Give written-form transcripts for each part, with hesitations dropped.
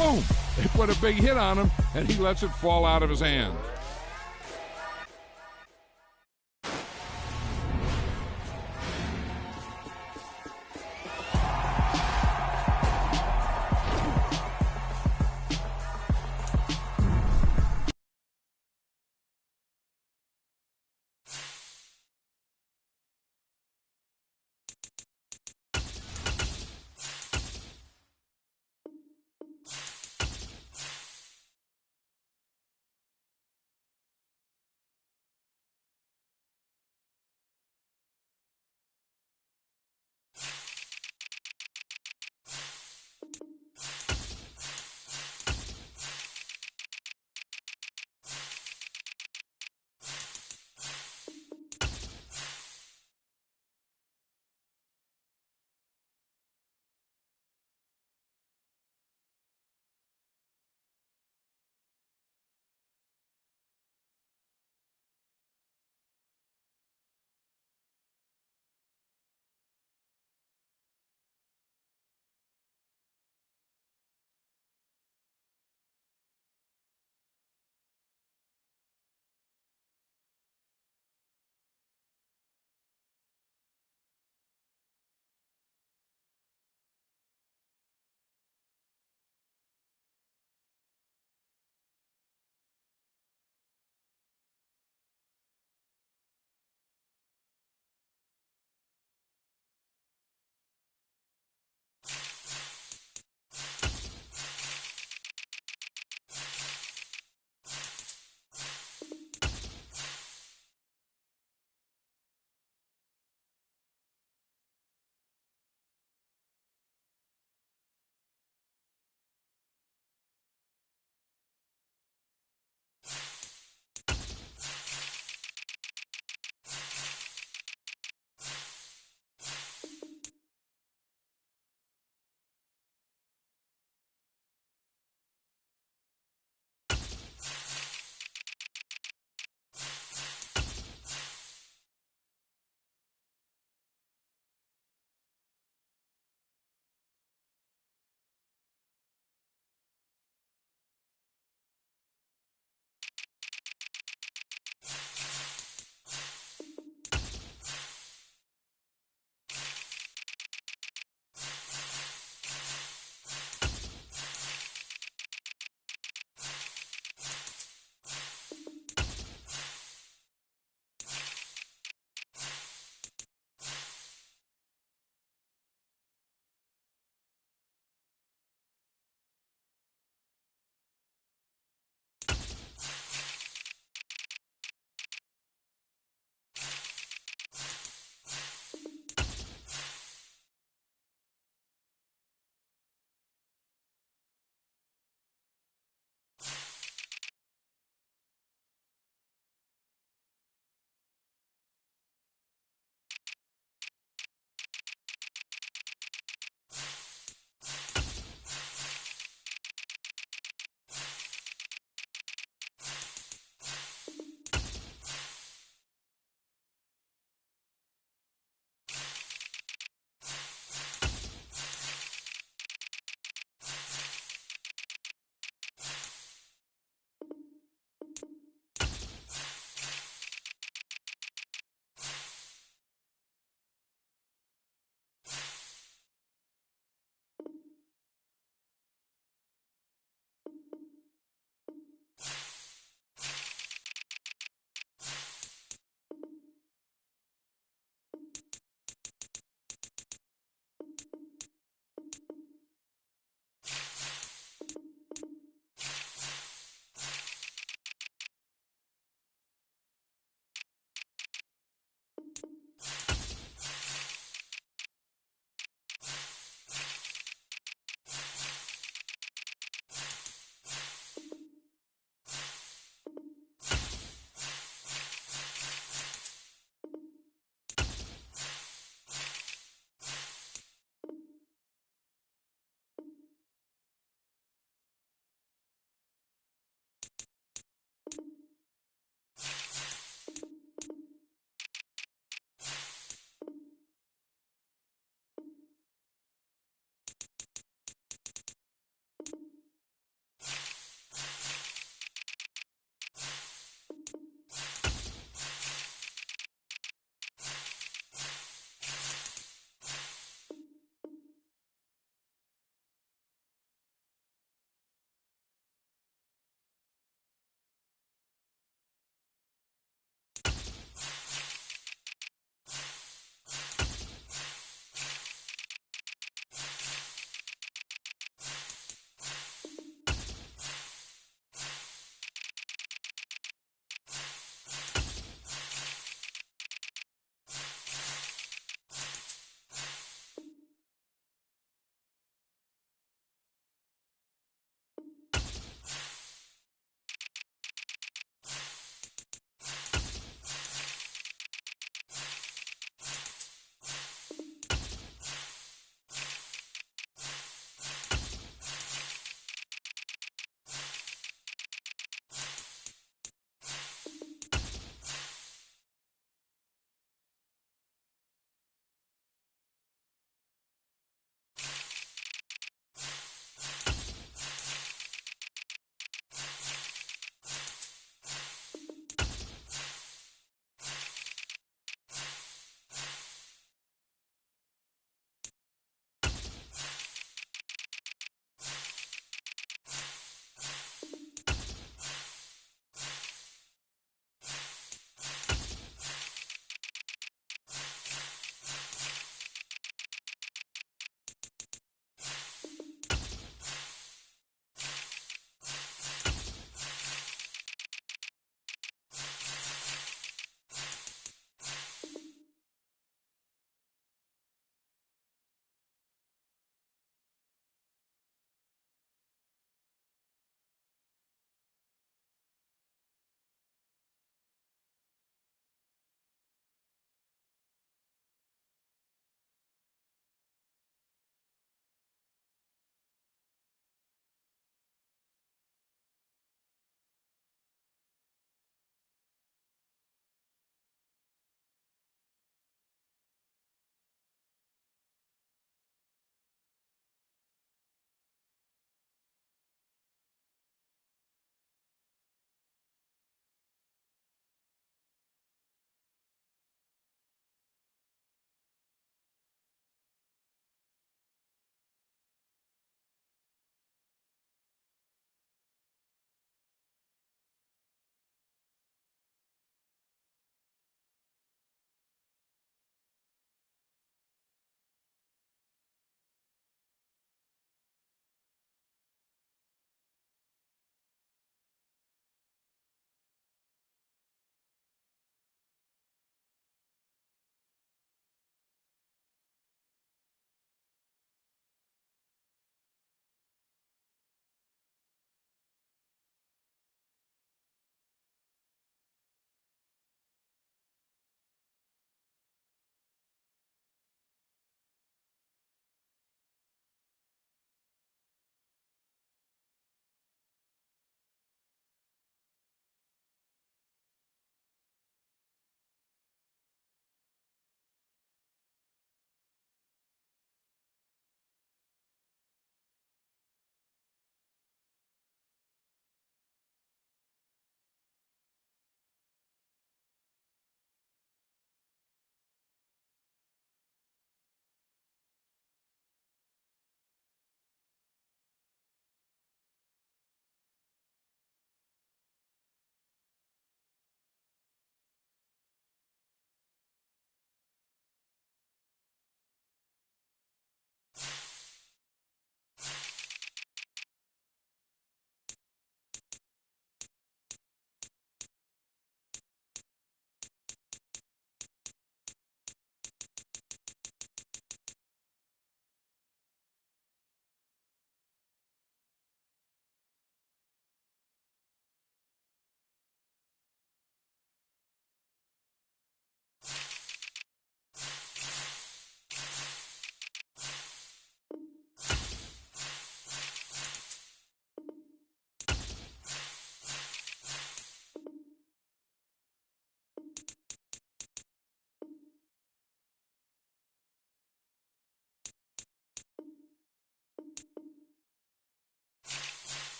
boom! They put a big hit on him, and he lets it fall out of his hands.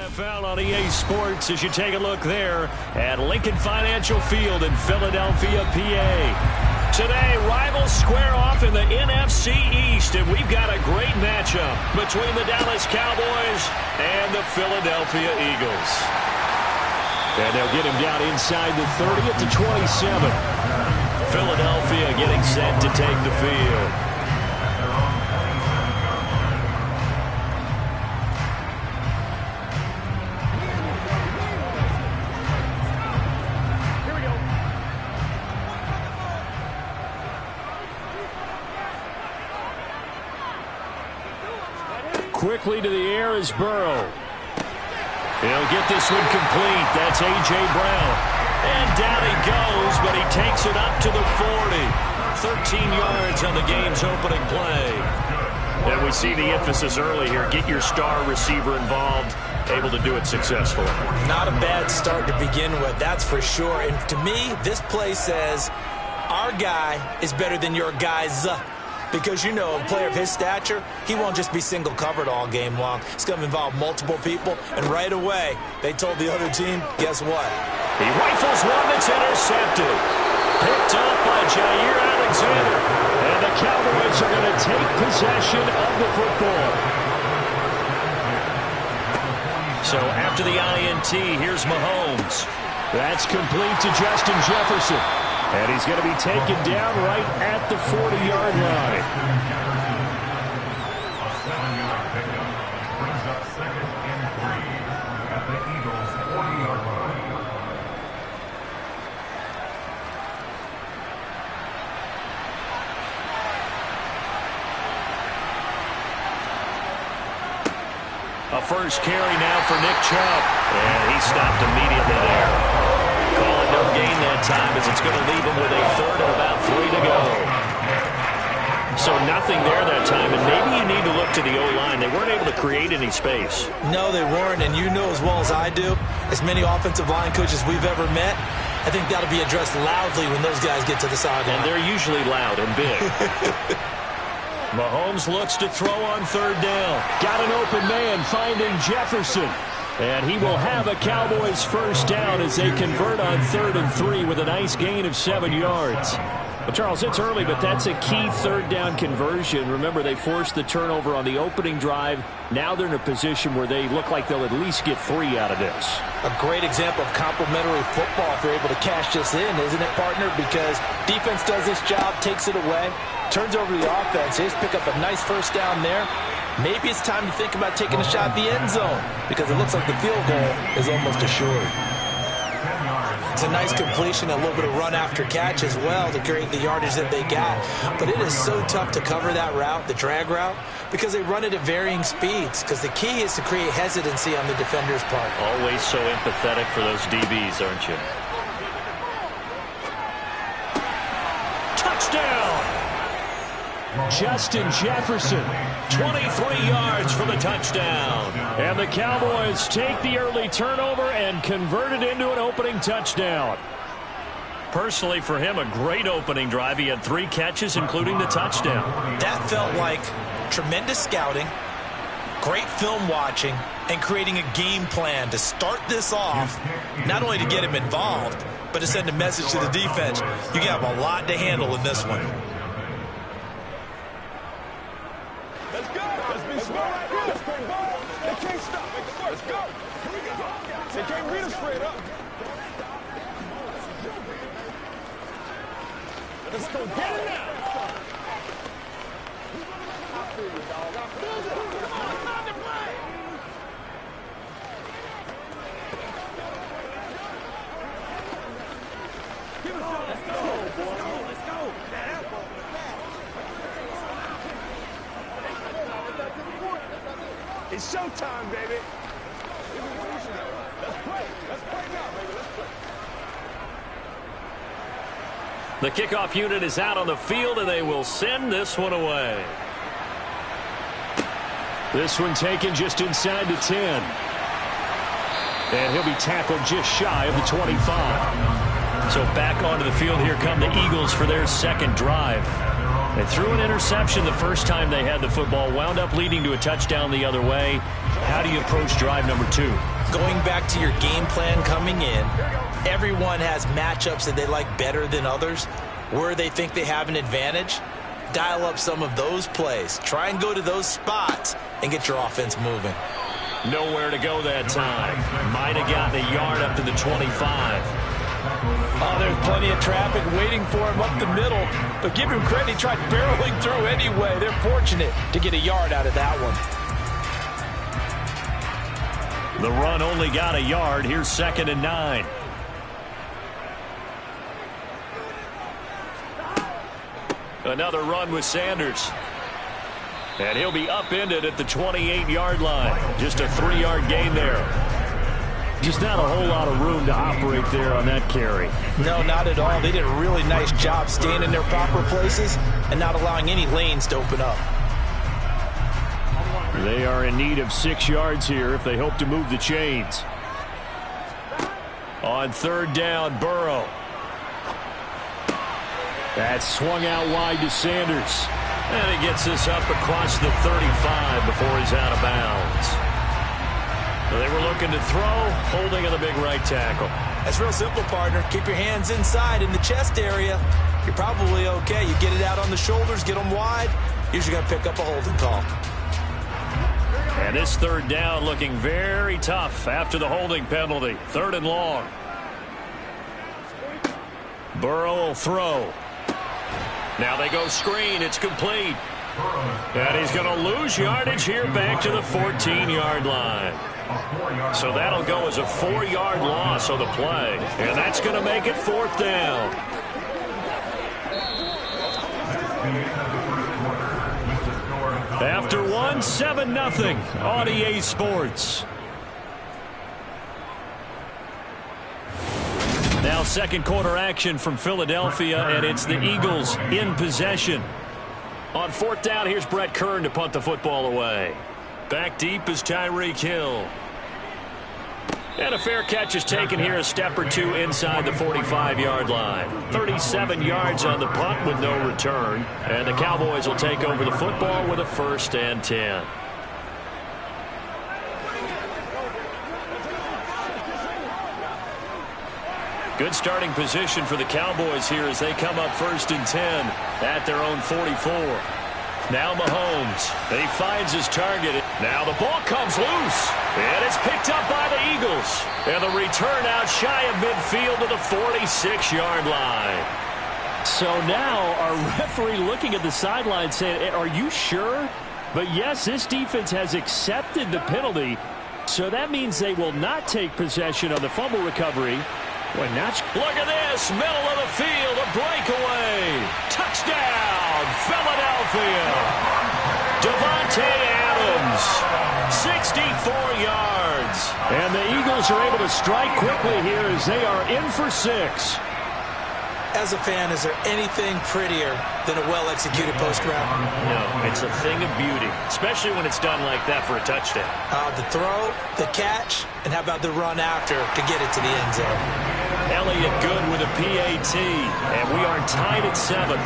NFL on EA Sports as you take a look there at Lincoln Financial Field in Philadelphia, PA. Today, rivals square off in the NFC East, and we've got a great matchup between the Dallas Cowboys and the Philadelphia Eagles. And they'll get him down inside the 30 at the 27. Philadelphia getting set to take the field. Quickly to the air is Burrow. He'll get this one complete. That's A.J. Brown. And down he goes, but he takes it up to the 40. 13 yards on the game's opening play. And we see the emphasis early here. Get your star receiver involved. Able to do it successfully. Not a bad start to begin with, that's for sure. And to me, this play says our guy is better than your guy's. Because, you know, a player of his stature, he won't just be single covered all game long. It's going to involve multiple people. And right away, they told the other team, guess what? He rifles one that's intercepted. Picked up by Jair Alexander. And the Cowboys are going to take possession of the football. So after the INT, here's Mahomes. That's complete to Justin Jefferson. And he's going to be taken down right at the 40-yard line. A 7-yard pickup brings up 2nd and 3 at the Eagles' 40-yard line. A first carry now for Nick Chubb. And he stopped immediately there. Call it no gain that time as it's going to leave him with a third and about 3 to go. So nothing there that time, and maybe you need to look to the O-line. They weren't able to create any space. No, they weren't, and you know as well as I do, as many offensive line coaches we've ever met, I think that'll be addressed loudly when those guys get to the sideline. And they're usually loud and big. Mahomes looks to throw on third down. Got an open man finding Jefferson. And he will have a Cowboys first down as they convert on 3rd and 3 with a nice gain of 7 yards. Well, Charles, it's early, but that's a key third down conversion. Remember, they forced the turnover on the opening drive. Now they're in a position where they look like they'll at least get 3 out of this. A great example of complementary football if they're able to cash this in, isn't it, partner? Because defense does this job, takes it away, turns over the offense. They just pick up a nice first down there. Maybe it's time to think about taking a shot at the end zone because it looks like the field goal is almost assured. It's a nice completion, a little bit of run after catch as well to create the yardage that they got. But it is so tough to cover that route, the drag route, because they run it at varying speeds. Because the key is to create hesitancy on the defender's part. Always so empathetic for those DBs, aren't you? Touchdown! Justin Jefferson, 23 yards for the touchdown. And the Cowboys take the early turnover and convert it into an opening touchdown. Personally, for him, a great opening drive. He had 3 catches, including the touchdown. That felt like tremendous scouting, great film watching, and creating a game plan to start this off, not only to get him involved, but to send a message to the defense. You have a lot to handle in this one. Let's go. Let's be smart right here. Let's play ball. They can't stop. Let's go. Here we go. They can't beat us straight up. Let's go get it now. I feel you, dog. I feel you. Come on, time to play. Give it to him. Let's go. Let's go. Let's go. It's showtime, baby. Let's play. Let's play now, baby. Let's play. The kickoff unit is out on the field, and they will send this one away. This one taken just inside the 10. And he'll be tackled just shy of the 25. So back onto the field, here come the Eagles for their second drive. They threw an interception the first time they had the football, wound up leading to a touchdown the other way. How do you approach drive number 2? Going back to your game plan coming in, everyone has matchups that they like better than others. Where they think they have an advantage, dial up some of those plays. Try and go to those spots and get your offense moving. Nowhere to go that time. Might have gotten a yard up to the 25. Oh, there's plenty of traffic waiting for him up the middle. But give him credit, he tried barreling through anyway. They're fortunate to get a yard out of that one. The run only got a yard. Here's 2nd and 9. Another run with Sanders. And he'll be upended at the 28-yard line. Just a 3-yard gain there. Just not a whole lot of room to operate there on that carry. No, not at all. They did a really nice job staying in their proper places and not allowing any lanes to open up. They are in need of 6 yards here if they hope to move the chains. On 3rd down, Burrow. That's swung out wide to Sanders. And he gets this up across the 35 before he's out of bounds. They were looking to throw, holding on the big right tackle. That's real simple, partner. Keep your hands inside in the chest area. You're probably okay. You get it out on the shoulders, get them wide. Usually going to pick up a holding call. And this 3rd down looking very tough after the holding penalty. 3rd and long. Burrow will throw. Now they go screen. It's complete. And he's going to lose yardage here back to the 14-yard line. So that'll go as a 4-yard loss on the play. And that's going to make it 4th down. After 1, 7-0 on EA Sports. Now 2nd quarter action from Philadelphia, and it's the Eagles in possession. On 4th down, here's Brett Kern to punt the football away. Back deep is Tyreek Hill. And a fair catch is taken here, a step or two inside the 45-yard line. 37 yards on the punt with no return. And the Cowboys will take over the football with a 1st and 10. Good starting position for the Cowboys here as they come up 1st and 10 at their own 44. Now Mahomes. And he finds his target. Now the ball comes loose. And it's picked up by the Eagles. And the return out shy of midfield to the 46-yard line. So now our referee looking at the sideline saying, are you sure? But yes, this defense has accepted the penalty. So that means they will not take possession on the fumble recovery. Look at this, middle of the field, a breakaway. Touchdown, Philadelphia. Davante Adams, 64 yards. And the Eagles are able to strike quickly here as they are in for 6. As a fan, is there anything prettier than a well-executed post route? No, it's a thing of beauty, especially when it's done like that for a touchdown. The throw, the catch, and how about the run after to get it to the end zone? Elliott good with a PAT, and we are tied at 7.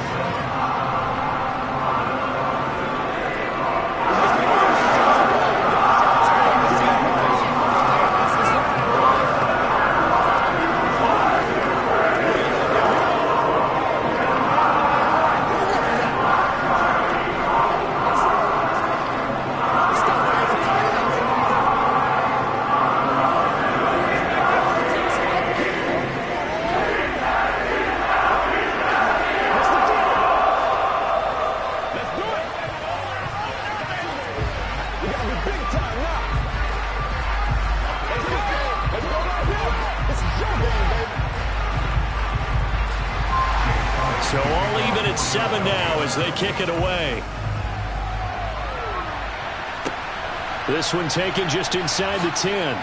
So all even at 7 now as they kick it away. This one taken just inside the 10.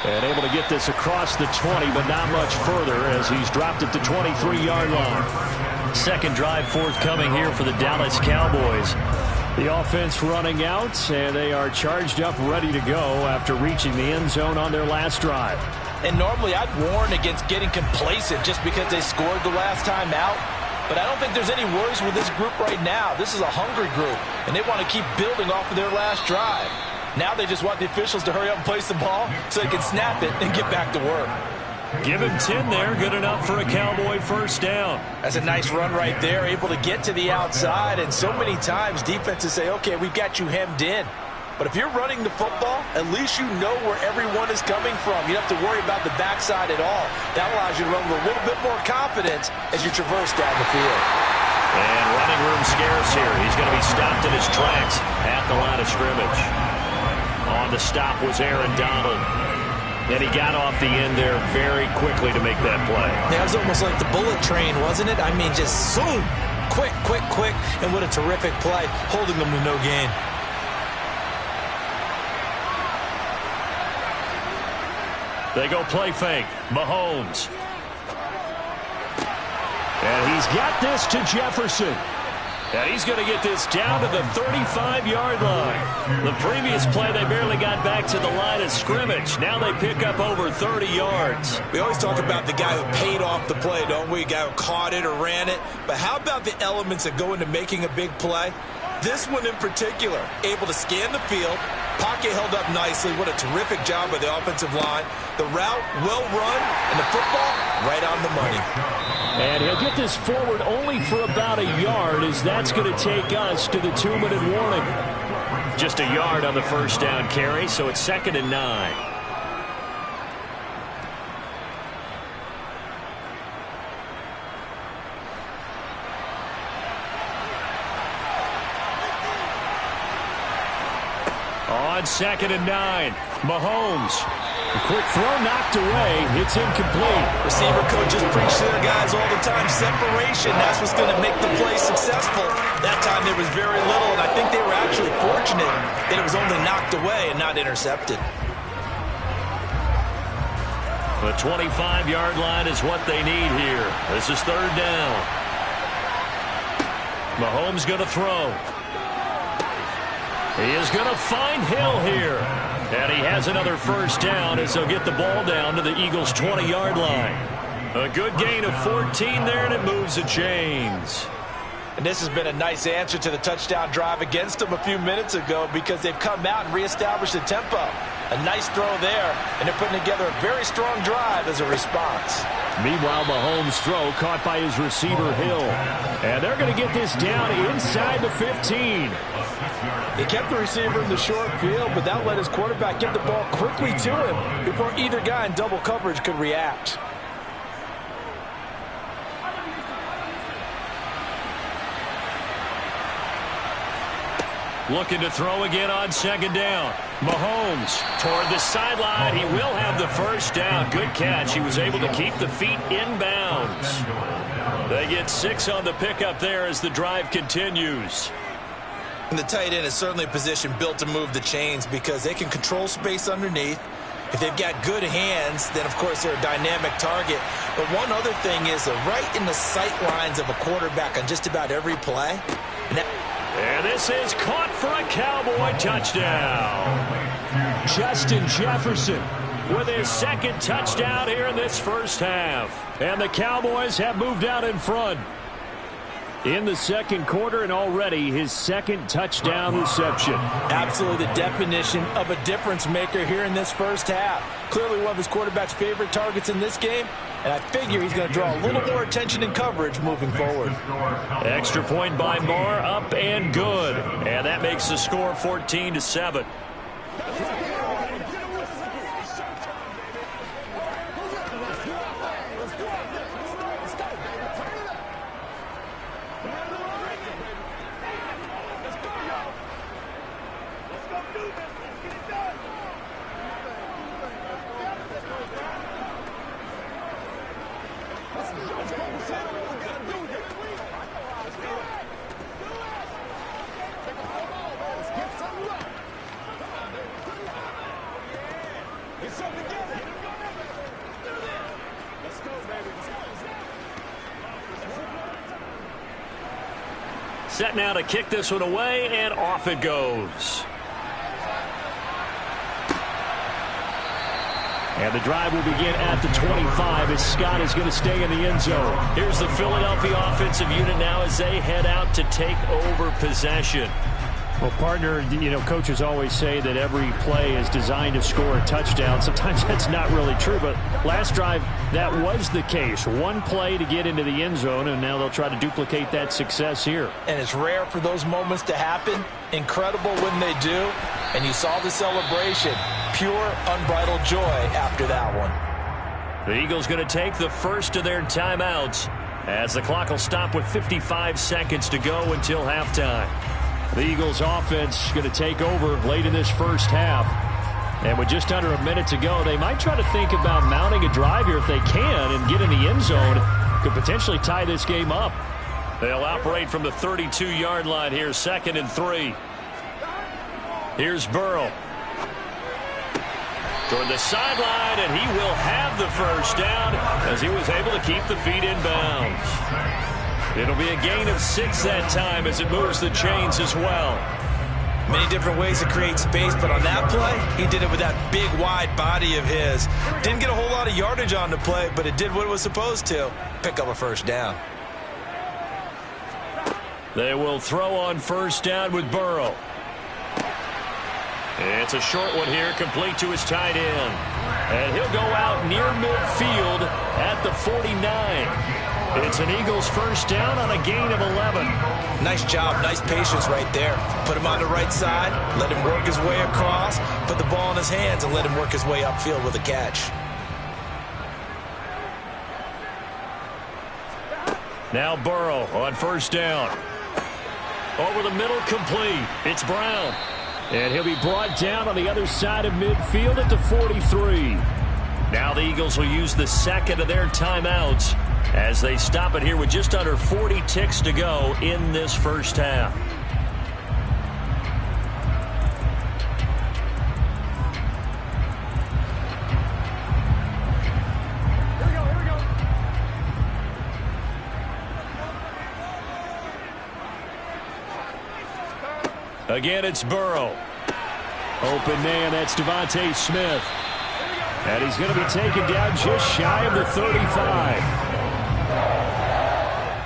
And able to get this across the 20, but not much further as he's dropped it to 23-yard line. Second drive forthcoming here for the Dallas Cowboys. The offense running out, and they are charged up, ready to go after reaching the end zone on their last drive. And normally I'd warn against getting complacent just because they scored the last time out. But I don't think there's any worries with this group right now. This is a hungry group, and they want to keep building off of their last drive. Now they just want the officials to hurry up and place the ball so they can snap it and get back to work. Give him 10 there. Good enough for a Cowboy first down. That's a nice run right there, able to get to the outside. And so many times defenses say, okay, we've got you hemmed in. But if you're running the football, at least you know where everyone is coming from. You don't have to worry about the backside at all. That allows you to run with a little bit more confidence as you traverse down the field. And running room scarce here. He's going to be stopped in his tracks at the line of scrimmage. On the stop was Aaron Donald. And he got off the end there very quickly to make that play. That was almost like the bullet train, wasn't it? I mean, just zoom. Quick, quick, quick. And what a terrific play, holding them to no gain. They go play fake. Mahomes. And he's got this to Jefferson. And he's going to get this down to the 35-yard line. The previous play, they barely got back to the line of scrimmage. Now they pick up over 30 yards. We always talk about the guy who paid off the play, don't we? The guy who caught it or ran it. But how about the elements that go into making a big play? This one in particular, able to scan the field. Pocket held up nicely. What a terrific job by the offensive line. The route, well run, and the football, right on the money. And he'll get this forward only for about a yard, as that's going to take us to the 2-minute warning. Just a yard on the first down carry, so it's 2nd and 9. On 2nd and 9, Mahomes. A quick throw knocked away. It's incomplete. Receiver coaches preach to their guys all the time. Separation, that's what's going to make the play successful. That time there was very little, and I think they were actually fortunate that it was only knocked away and not intercepted. The 25-yard line is what they need here. This is 3rd down. Mahomes going to throw. He is going to find Hill here. And he has another first down as they'll get the ball down to the Eagles' 20-yard line. A good gain of 14 there, and it moves the chains. And this has been a nice answer to the touchdown drive against them a few minutes ago, because they've come out and reestablished the tempo. A nice throw there, and they're putting together a very strong drive as a response. Meanwhile, Mahomes' throw caught by his receiver, Hill. And they're going to get this down inside the 15. He kept the receiver in the short field, but that let his quarterback get the ball quickly to him before either guy in double coverage could react. Looking to throw again on 2nd down. Mahomes toward the sideline. He will have the first down. Good catch. He was able to keep the feet inbounds. They get 6 on the pickup there as the drive continues. And the tight end is certainly a position built to move the chains because they can control space underneath. If they've got good hands, then, of course, they're a dynamic target. But one other thing is they're right in the sight lines of a quarterback on just about every play. And this is caught for a Cowboy touchdown. Justin Jefferson with his 2nd touchdown here in this first half. And the Cowboys have moved out in front in the 2nd quarter, and already his 2nd touchdown reception. Absolutely the definition of a difference maker here in this first half. Clearly one of his quarterback's favorite targets in this game, and I figure he's going to draw a little more attention in coverage moving forward. Extra point by Moore, up and good. And that makes the score 14-7. Set now to kick this one away, and off it goes. And the drive will begin at the 25 as Scott is going to stay in the end zone. Here's the Philadelphia offensive unit now as they head out to take over possession. Well, partner, coaches always say that every play is designed to score a touchdown. Sometimes that's not really true, but last drive, that was the case. One play to get into the end zone, and now they'll try to duplicate that success here. And it's rare for those moments to happen. Incredible when they do. And you saw the celebration. Pure, unbridled joy after that one. The Eagles going to take the first of their timeouts as the clock will stop with 55 seconds to go until halftime. The Eagles offense going to take over late in this first half. And with just under a minute to go, they might try to think about mounting a drive here if they can and get in the end zone. Could potentially tie this game up. They'll operate from the 32-yard line here, 2nd and 3. Here's Burrow. Toward the sideline, and he will have the first down as he was able to keep the feet in bounds. It'll be a gain of 6 that time as it moves the chains as well. Many different ways to create space, but on that play, he did it with that big, wide body of his. Didn't get a whole lot of yardage on the play, but it did what it was supposed to. Pick up a first down. They will throw on first down with Burrow. It's a short one here, complete to his tight end. And he'll go out near midfield at the 49. It's an Eagles first down on a gain of 11. Nice job, nice patience right there. Put him on the right side, let him work his way across, put the ball in his hands, and let him work his way upfield with a catch. Now Burrow on first down. Over the middle, complete. It's Brown. And he'll be brought down on the other side of midfield at the 43. Now the Eagles will use the second of their timeouts as they stop it here with just under 40 ticks to go in this first half. Again, it's Burrow. Open man, that's Devontae Smith. And he's going to be taken down just shy of the 35.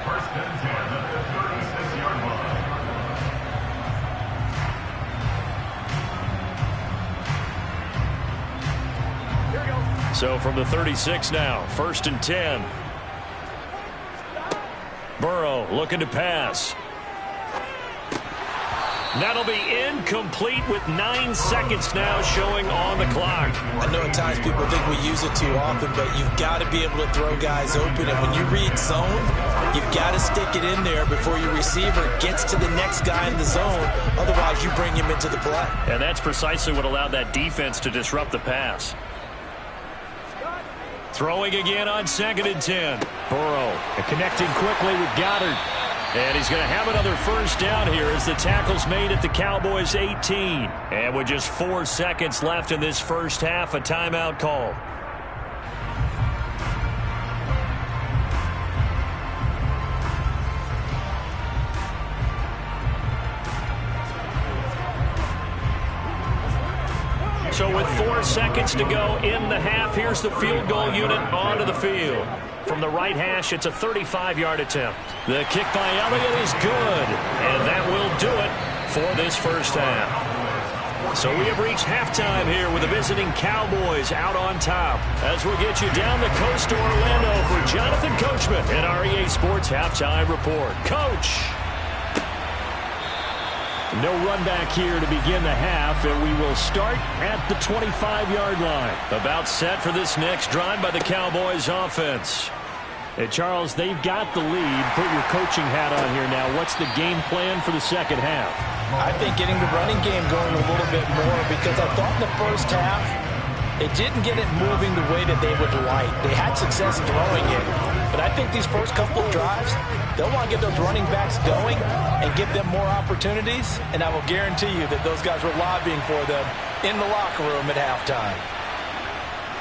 First and 10 at the 36-yard line. So from the 36 now, 1st and 10. Burrow looking to pass. That'll be incomplete with 9 seconds now showing on the clock. I know at times people think we use it too often, but you've got to be able to throw guys open. And when you read zone, you've got to stick it in there before your receiver gets to the next guy in the zone. Otherwise, you bring him into the play. And that's precisely what allowed that defense to disrupt the pass. Throwing again on 2nd and 10. Burrow connecting quickly with Goddard. And he's going to have another first down here as the tackle's made at the Cowboys' 18. And with just 4 seconds left in this first half, a timeout call. So with 4 seconds to go in the half, here's the field goal unit onto the field. From the right hash, it's a 35-yard attempt. The kick by Elliott is good, and that will do it for this first half. So we have reached halftime here with the visiting Cowboys out on top. As we'll get you down the coast to Orlando for Jonathan Coachman in our EA Sports Halftime Report. Coach! No run back here to begin the half, and we will start at the 25-yard line. About set for this next drive by the Cowboys offense. And Charles, they've got the lead. Put your coaching hat on here now. What's the game plan for the second half? I think getting the running game going a little bit more, because I thought in the first half it didn't get it moving the way that they would like. They had success throwing it, but I think these first couple of drives, they'll want to get those running backs going and give them more opportunities, and I will guarantee you that those guys were lobbying for them in the locker room at halftime.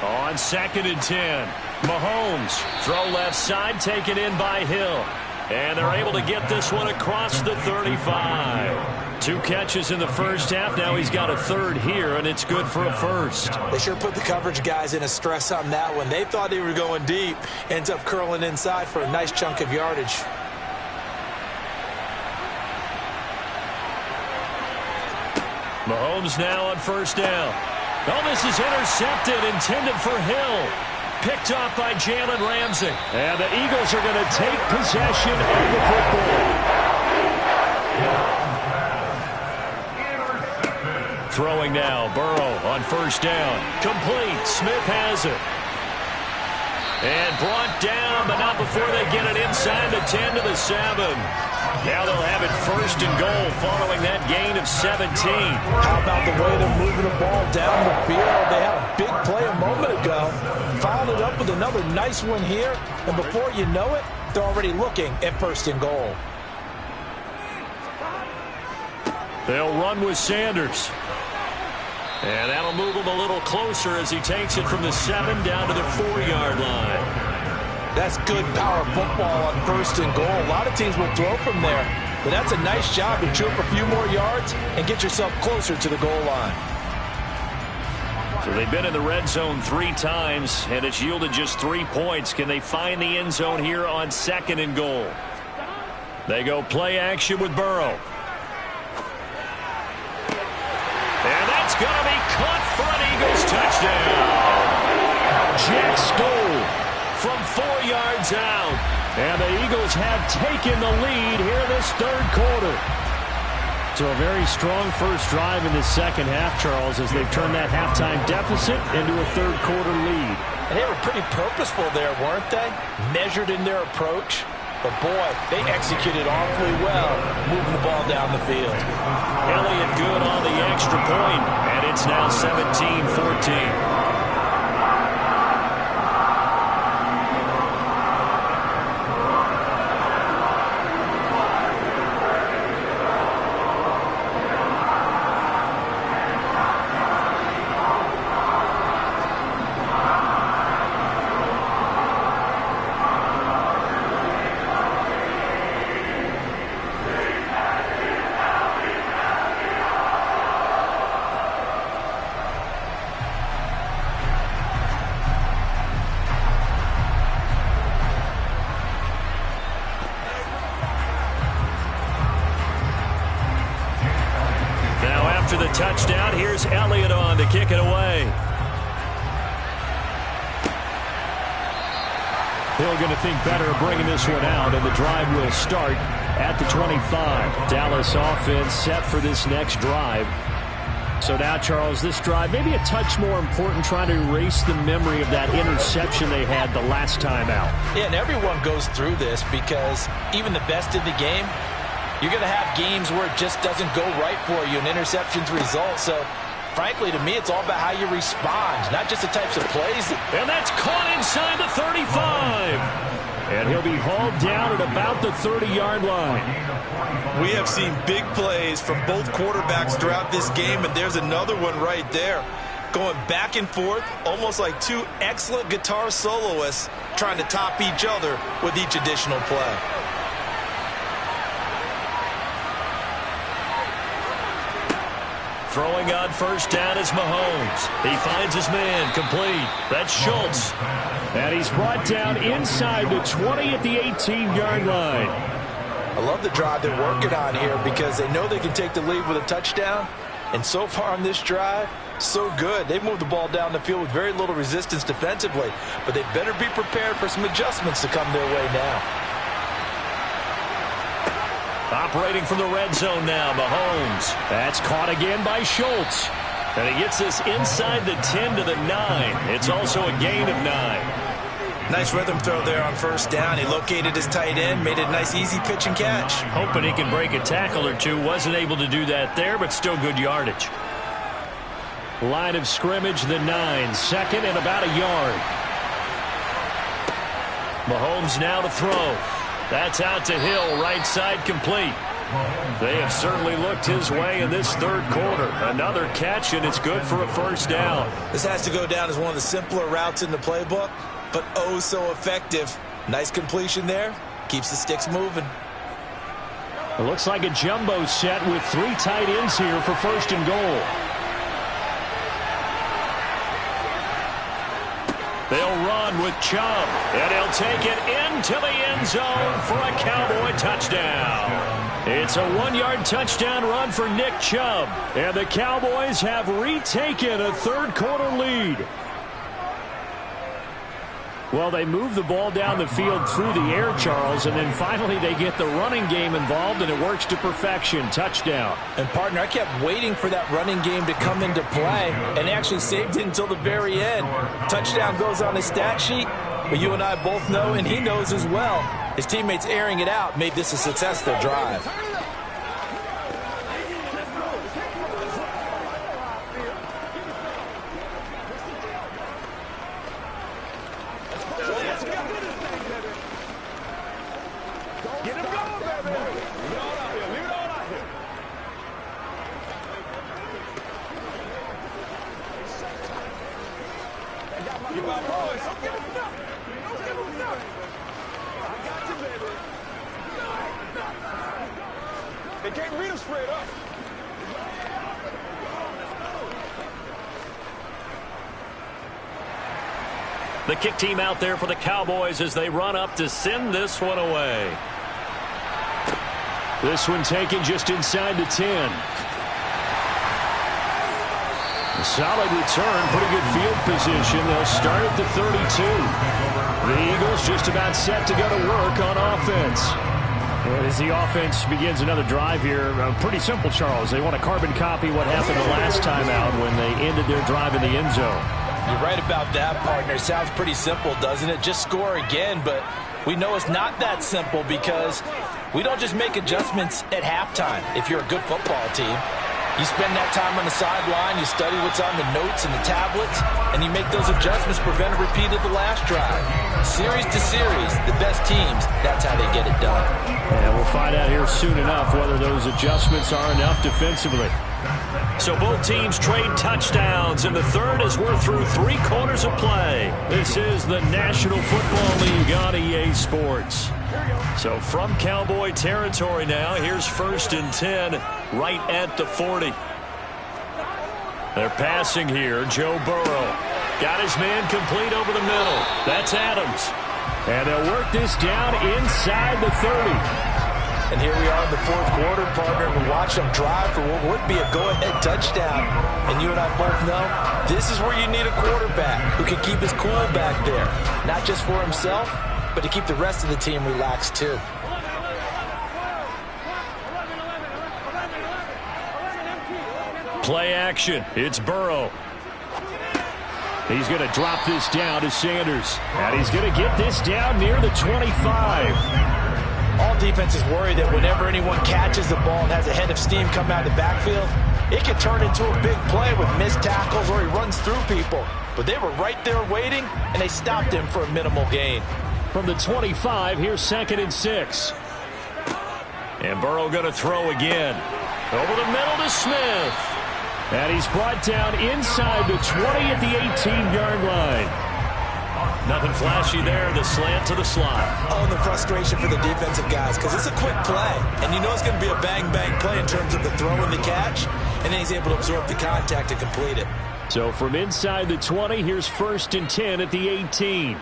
On 2nd and 10, Mahomes, throw left side, taken in by Hill. And they're able to get this one across the 35. 2 catches in the first half. Now he's got a third here, and it's good for a first. They sure put the coverage guys in a stress on that one. They thought they were going deep. Ends up curling inside for a nice chunk of yardage. Mahomes now on first down. Oh, this is intercepted, intended for Hill. Picked off by Jalen Ramsey. And the Eagles are going to take possession of the football. Throwing now, Burrow on first down. Complete. Smith has it. And brought down, but not before they get it inside the 10 to the 7. Now they'll have it first and goal following that gain of 17. How about the way they're moving the ball down the field? They had a big play a moment ago. Followed it up with another nice one here. And before you know it, they're already looking at first and goal. They'll run with Sanders. And that'll move him a little closer as he takes it from the 7 down to the 4-yard line. That's good power football on first and goal. A lot of teams will throw from there. But that's a nice job to chew up a few more yards and get yourself closer to the goal line. So they've been in the red zone 3 times, and it's yielded just 3 points. Can they find the end zone here on second and goal? They go play action with Burrow. And that's going to be caught for an Eagles touchdown. Jack Stoll from 4 yards out. And the Eagles have taken the lead here in this third quarter. So a very strong first drive in the second half, Charles, as they've turned that halftime deficit into a third quarter lead. And they were pretty purposeful there, weren't they? Measured in their approach. But, boy, they executed awfully well, moving the ball down the field. Elliott good on the extra point, and it's now 17-14. The touchdown. Here's Elliott on to kick it away. Hill going to think better of bringing this one out, and the drive will start at the 25. Dallas offense set for this next drive. So now, Charles, this drive maybe a touch more important, trying to erase the memory of that interception they had the last time out. Yeah, and everyone goes through this because even the best in the game, you're going to have games where it just doesn't go right for you, and interceptions result. So, frankly, to me, it's all about how you respond, not just the types of plays. And that's caught inside the 35. And he'll be hauled down at about the 30-yard line. We have seen big plays from both quarterbacks throughout this game, and there's another one right there. Going back and forth, almost like 2 excellent guitar soloists trying to top each other with each additional play. Throwing on first down is Mahomes. He finds his man, complete. That's Schultz. And he's brought down inside the 20 at the 18-yard line. I love the drive they're working on here because they know they can take the lead with a touchdown. And so far on this drive, so good. They've moved the ball down the field with very little resistance defensively. But they better be prepared for some adjustments to come their way now. Operating from the red zone now, Mahomes. That's caught again by Schultz. And he gets this inside the 10 to the 9. It's also a gain of 9. Nice rhythm throw there on first down. He located his tight end, made it a nice easy pitch and catch. Hoping he can break a tackle or two. Wasn't able to do that there, but still good yardage. Line of scrimmage, the 9. Second and about a yard. Mahomes now to throw. That's out to Hill, right side complete. They have certainly looked his way in this third quarter. Another catch, and it's good for a first down. This has to go down as one of the simpler routes in the playbook, but oh so effective. Nice completion there. Keeps the sticks moving. It looks like a jumbo set with 3 tight ends here for 1st and goal. They'll run with Chubb, and he'll take it into the end zone for a Cowboy touchdown. It's a 1-yard touchdown run for Nick Chubb, and the Cowboys have retaken a 3rd-quarter lead. Well, they move the ball down the field through the air, Charles, and then finally they get the running game involved, and it works to perfection. Touchdown. And, partner, I kept waiting for that running game to come into play and actually saved it until the very end. Touchdown goes on his stat sheet, but you and I both know, and he knows as well, his teammates airing it out made this a successful drive. They can't read him straight up. The kick team out there for the Cowboys as they run up to send this one away. This one taken just inside the 10. A solid return, pretty good field position. They'll start at the 32. The Eagles just about set to go to work on offense. And as the offense begins another drive here, pretty simple, Charles. They want to carbon copy what happened the last time out when they ended their drive in the end zone. You're right about that, partner. Sounds pretty simple, doesn't it? Just score again, but we know it's not that simple because we don't just make adjustments at halftime if you're a good football team. You spend that time on the sideline, you study what's on the notes and the tablets, and you make those adjustments, prevent a repeat of the last drive. Series to series, the best teams, that's how they get it done. And we'll find out here soon enough whether those adjustments are enough defensively. So both teams trade touchdowns in the 3rd as we're through 3 quarters of play. This is the National Football League on EA Sports. So from Cowboy territory now, here's 1st and 10 right at the 40. They're passing here. Joe Burrow got his man complete over the middle. That's Adams. And they'll work this down inside the 30. And here we are in the 4th quarter, partner, and we watch them drive for what would be a go-ahead touchdown. And you and I both know this is where you need a quarterback who can keep his cool back there. Not just for himself, but to keep the rest of the team relaxed too. Play action. It's Burrow. He's going to drop this down to Sanders. And he's going to get this down near the 25. All defenses worry that whenever anyone catches the ball and has a head of steam come out of the backfield, it can turn into a big play with missed tackles or he runs through people. But they were right there waiting, and they stopped him for a minimal gain. From the 25, here's 2nd and 6. And Burrow going to throw again. Over the middle to Smith. And he's brought down inside the 20 at the 18-yard line. Nothing flashy there. The slant to the slot. Oh, the frustration for the defensive guys because it's a quick play. And you know it's going to be a bang-bang play in terms of the throw and the catch. And then he's able to absorb the contact to complete it. So from inside the 20, here's 1st and 10 at the 18.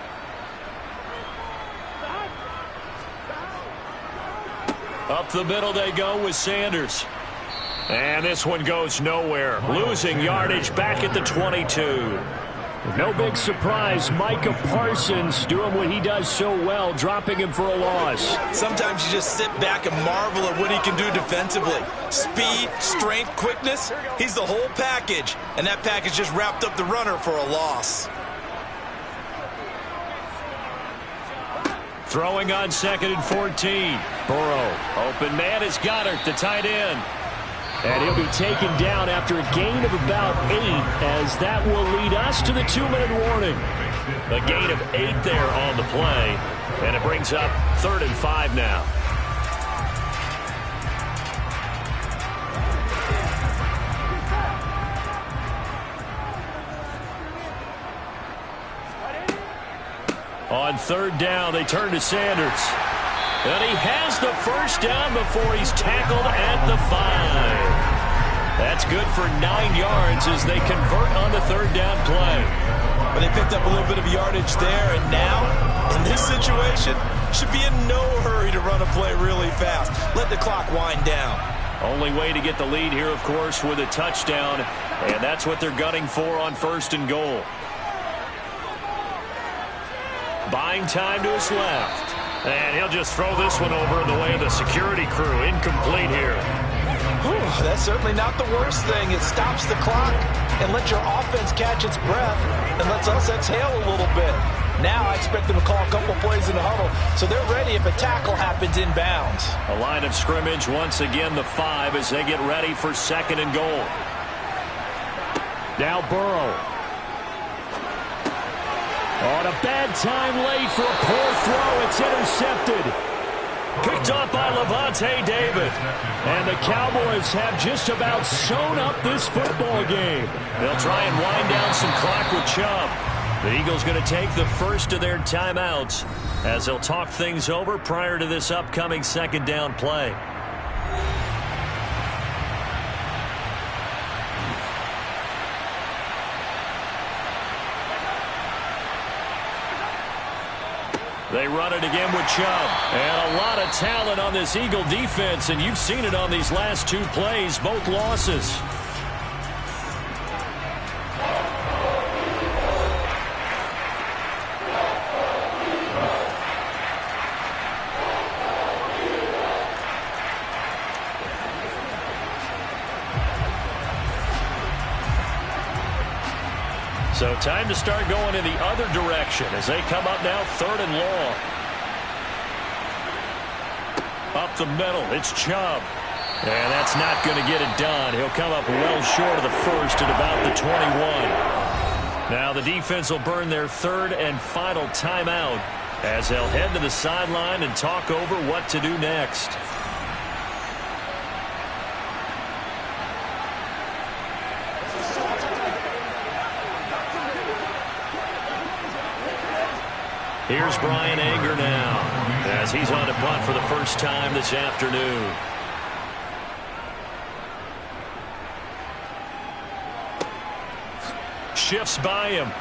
Up the middle they go with Sanders. And this one goes nowhere. Losing yardage back at the 22. No big surprise. Micah Parsons doing what he does so well, dropping him for a loss. Sometimes you just sit back and marvel at what he can do defensively. Speed, strength, quickness, he's the whole package. And that package just wrapped up the runner for a loss. Throwing on 2nd and 14. Burrow. Open man is Goddard, the tight end. And he'll be taken down after a gain of about 8, as that will lead us to the 2-minute warning. A gain of 8 there on the play, and it brings up 3rd and 5 now. On 3rd down, they turn to Sanders. And he has the first down before he's tackled at the 5. That's good for 9 yards as they convert on the third down play. But they picked up a little bit of yardage there, and now, in this situation, should be in no hurry to run a play really fast. Let the clock wind down. Only way to get the lead here, of course, with a touchdown, and that's what they're gunning for on 1st and goal. Buying time to his left. And he'll just throw this one over the way of the security crew. Incomplete here. Whew, that's certainly not the worst thing. It stops the clock and lets your offense catch its breath and lets us exhale a little bit. Now I expect them to call a couple plays in the huddle, so they're ready if a tackle happens inbounds. A line of scrimmage, once again the 5 as they get ready for 2nd and goal. Now Burrow. On a bad time late for a poor throw. It's intercepted. Picked up by Levante David. And the Cowboys have just about sewn up this football game. They'll try and wind down some clock with Chubb. The Eagles going to take the first of their timeouts as they'll talk things over prior to this upcoming 2nd down play. They run it again with Chubb. And a lot of talent on this Eagle defense, and you've seen it on these last 2 plays, both losses. So time to start going in the other direction as they come up now 3rd and long. Up the middle, it's Chubb. And that's not going to get it done. He'll come up well short of the first at about the 21. Now the defense will burn their 3rd and final timeout as they'll head to the sideline and talk over what to do next. Here's Brian Anger now as he's on to punt for the first time this afternoon. Shifts by him.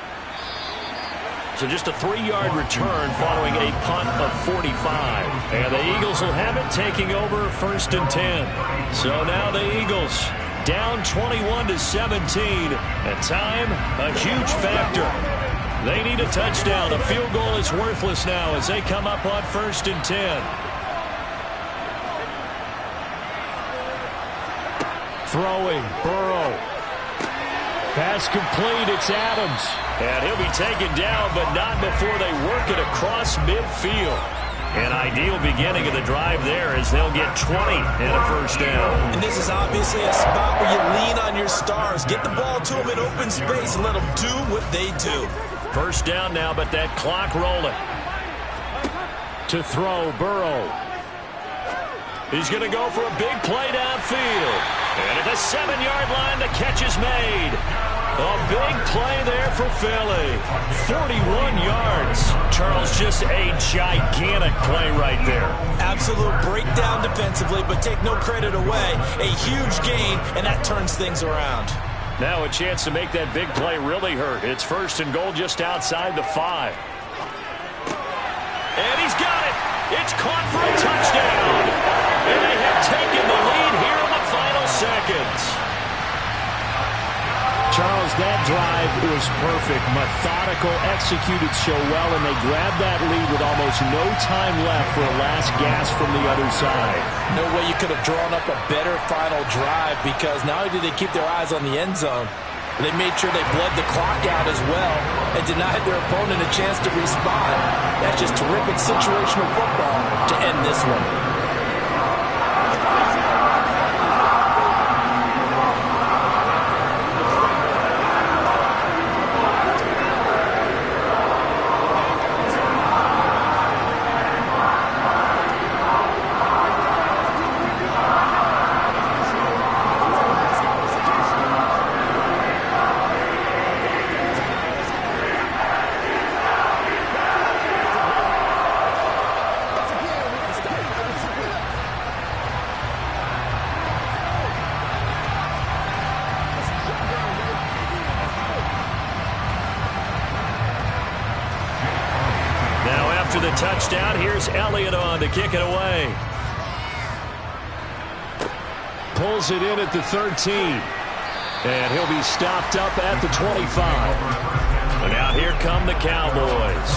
So just a 3-yard return following a punt of 45. And the Eagles will have it taking over 1st and 10. So now the Eagles down 21-17. And time, a huge factor. They need a touchdown. A field goal is worthless now as they come up on 1st and 10. Throwing, Burrow. Pass complete, it's Adams. And he'll be taken down, but not before they work it across midfield. An ideal beginning of the drive there as they'll get 20 and a first down. And this is obviously a spot where you lean on your stars. Get the ball to them in open space and let them do what they do. First down now, but that clock rolling. To throw, Burrow. He's going to go for a big play downfield. And at the 7-yard line, the catch is made. A big play there for Philly. 41 yards. Charles, just a gigantic play right there. Absolute breakdown defensively, but take no credit away. A huge gain, and that turns things around. Now a chance to make that big play really hurt. It's 1st and goal just outside the 5. And he's got it. It's caught for a touchdown. And they have taken the lead here in the final seconds. Charles, that drive was perfect. Methodical, executed so well, and they grabbed that lead with almost no time left for a last gasp from the other side. No way you could have drawn up a better final drive because not only did they keep their eyes on the end zone, they made sure they bled the clock out as well and denied their opponent a chance to respond. That's just terrific situational football to end this one. after the touchdown. Here's Elliott on to kick it away. Pulls it in at the 13. And he'll be stopped up at the 25. And now here come the Cowboys.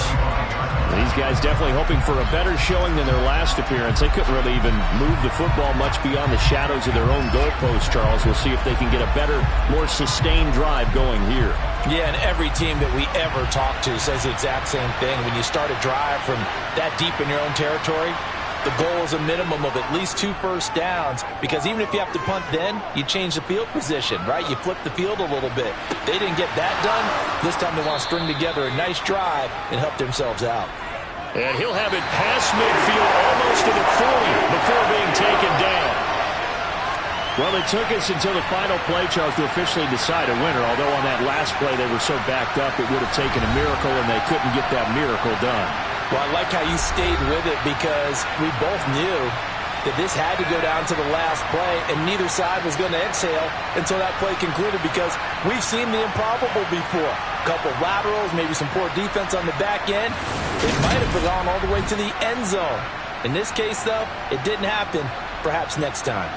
These guys definitely hoping for a better showing than their last appearance. They couldn't really even move the football much beyond the shadows of their own goalpost, Charles. We'll see if they can get a better, more sustained drive going here. Yeah, and every team that we ever talk to says the exact same thing. When you start a drive from that deep in your own territory, the goal is a minimum of at least 2 first downs, because even if you have to punt then, you change the field position, right? You flip the field a little bit. They didn't get that done. This time they want to string together a nice drive and help themselves out. And he'll have it past midfield almost to the 40 before being taken down. Well, it took us until the final play, Charles, to officially decide a winner, although on that last play they were so backed up it would have taken a miracle, and they couldn't get that miracle done. Well, I like how you stayed with it, because we both knew that this had to go down to the last play, and neither side was going to exhale until that play concluded, because we've seen the improbable before. A couple of laterals, maybe some poor defense on the back end. It might have gone all the way to the end zone. In this case, though, it didn't happen. Perhaps next time.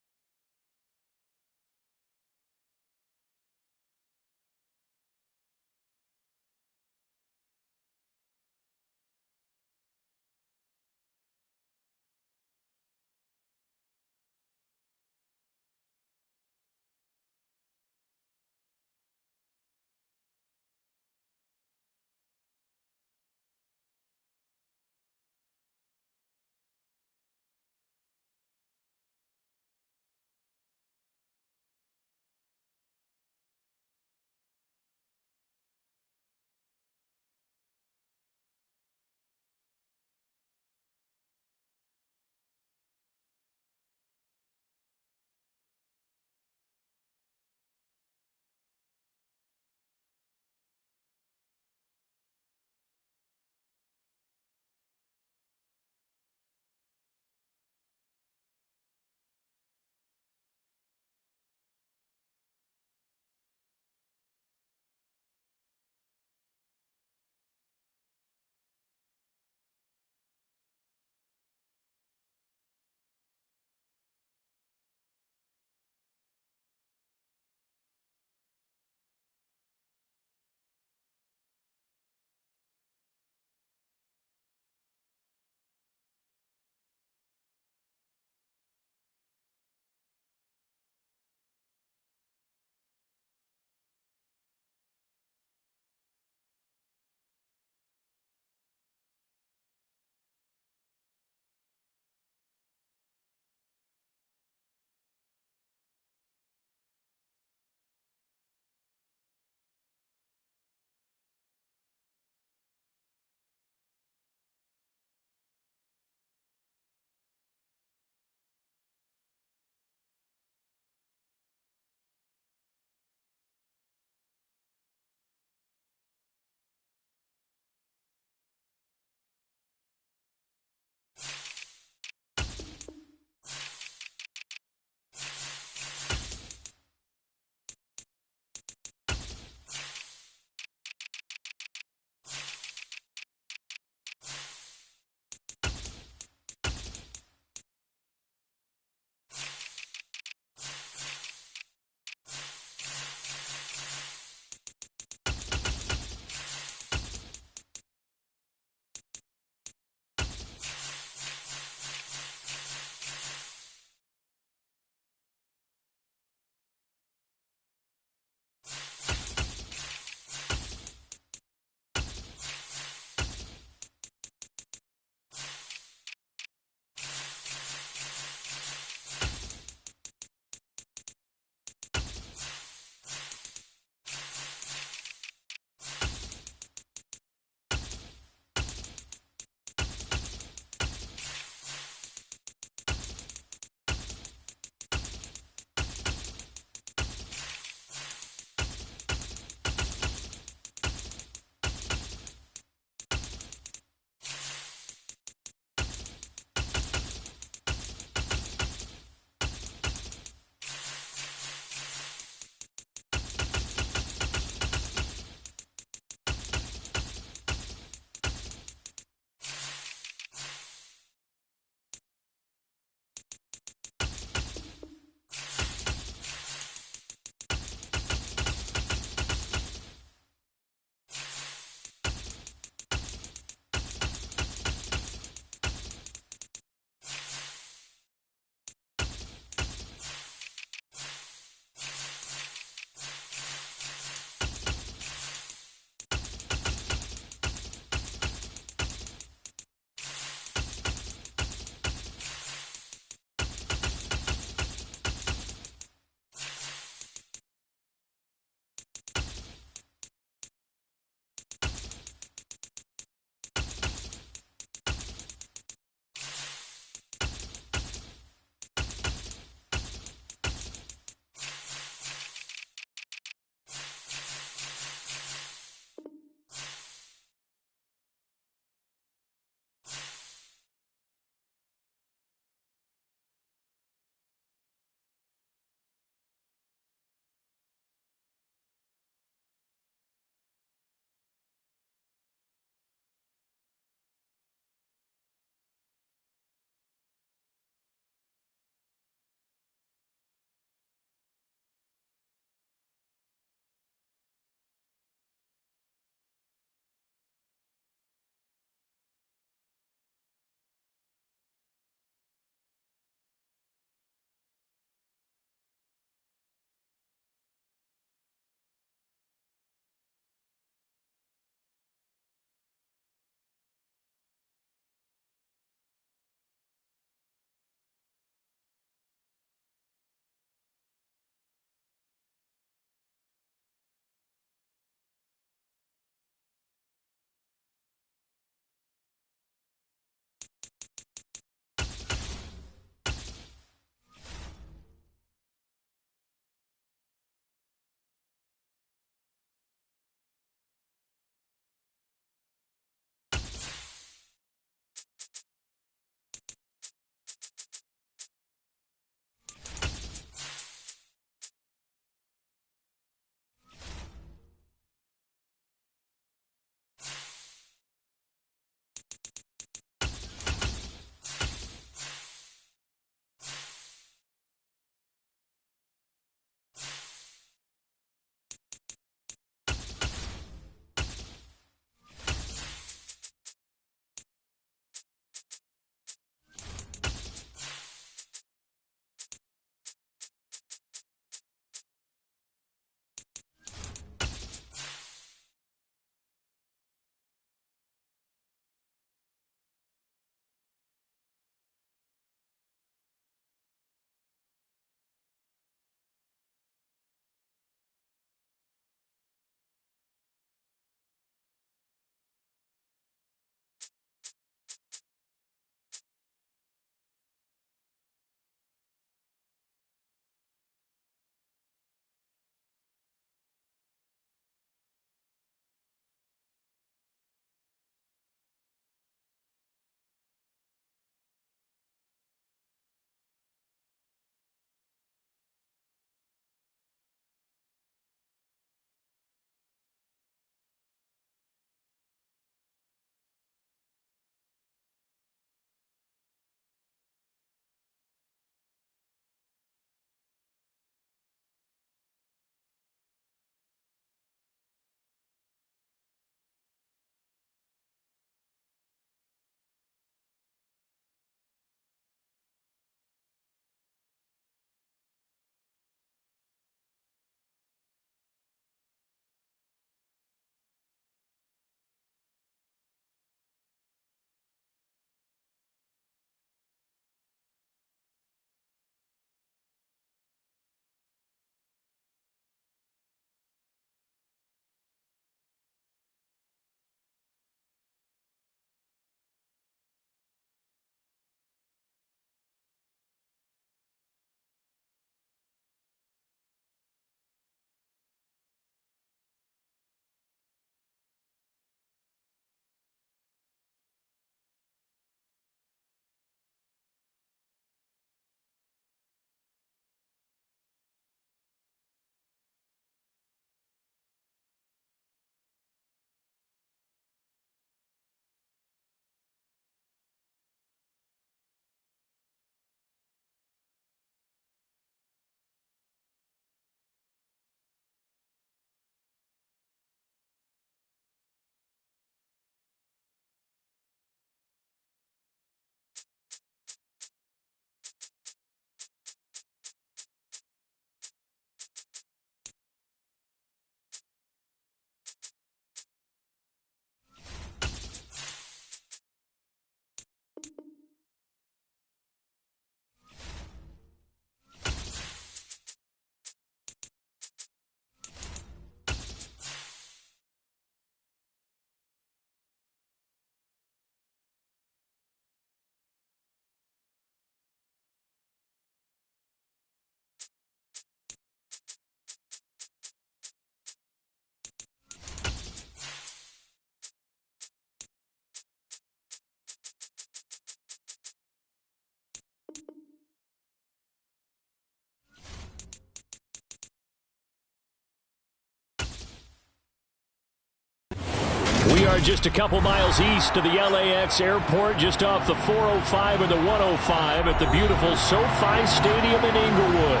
We are just a couple miles east of the LAX airport, just off the 405 and the 105 at the beautiful SoFi Stadium in Inglewood.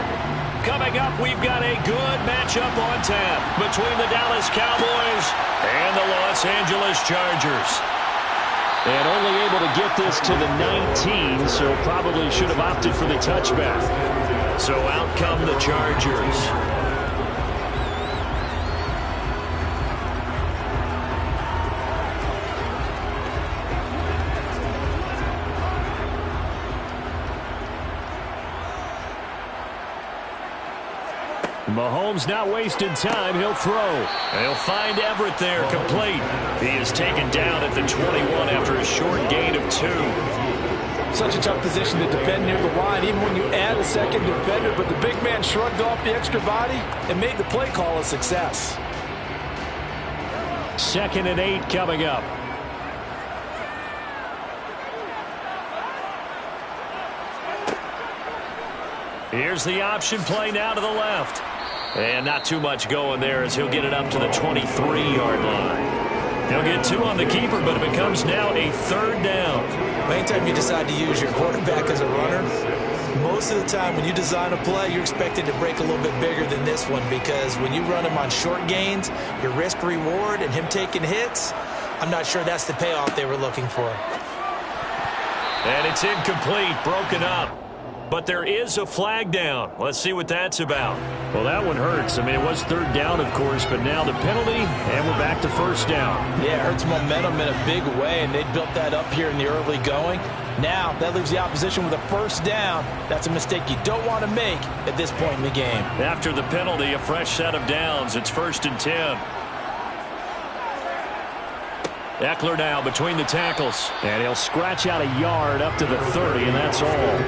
Coming up, we've got a good matchup on tap between the Dallas Cowboys and the Los Angeles Chargers. And only able to get this to the 19, so probably should have opted for the touchback. So out come the Chargers. Mahomes not wasting time. He'll throw. He'll find Everett there, complete. He is taken down at the 21 after a short gain of 2. Such a tough position to defend near the line, even when you add a second defender, but the big man shrugged off the extra body and made the play call a success. 2nd and 8 coming up. Here's the option play now to the left. And not too much going there as he'll get it up to the 23-yard line. He'll get 2 on the keeper, but it becomes now a 3rd down. Anytime you decide to use your quarterback as a runner, most of the time when you design a play, you're expected to break a little bit bigger than this one, because when you run him on short gains, your risk-reward and him taking hits, I'm not sure that's the payoff they were looking for. And it's incomplete, broken up. But there is a flag down. Let's see what that's about. Well, that one hurts. I mean, it was 3rd down, of course, but now the penalty, and we're back to 1st down. Yeah, it hurts momentum in a big way, and they built that up here in the early going. Now, that leaves the opposition with a 1st down. That's a mistake you don't want to make at this point in the game. After the penalty, a fresh set of downs. It's 1st and 10. Eckler now between the tackles. And he'll scratch out a yard up to the 30, and that's all.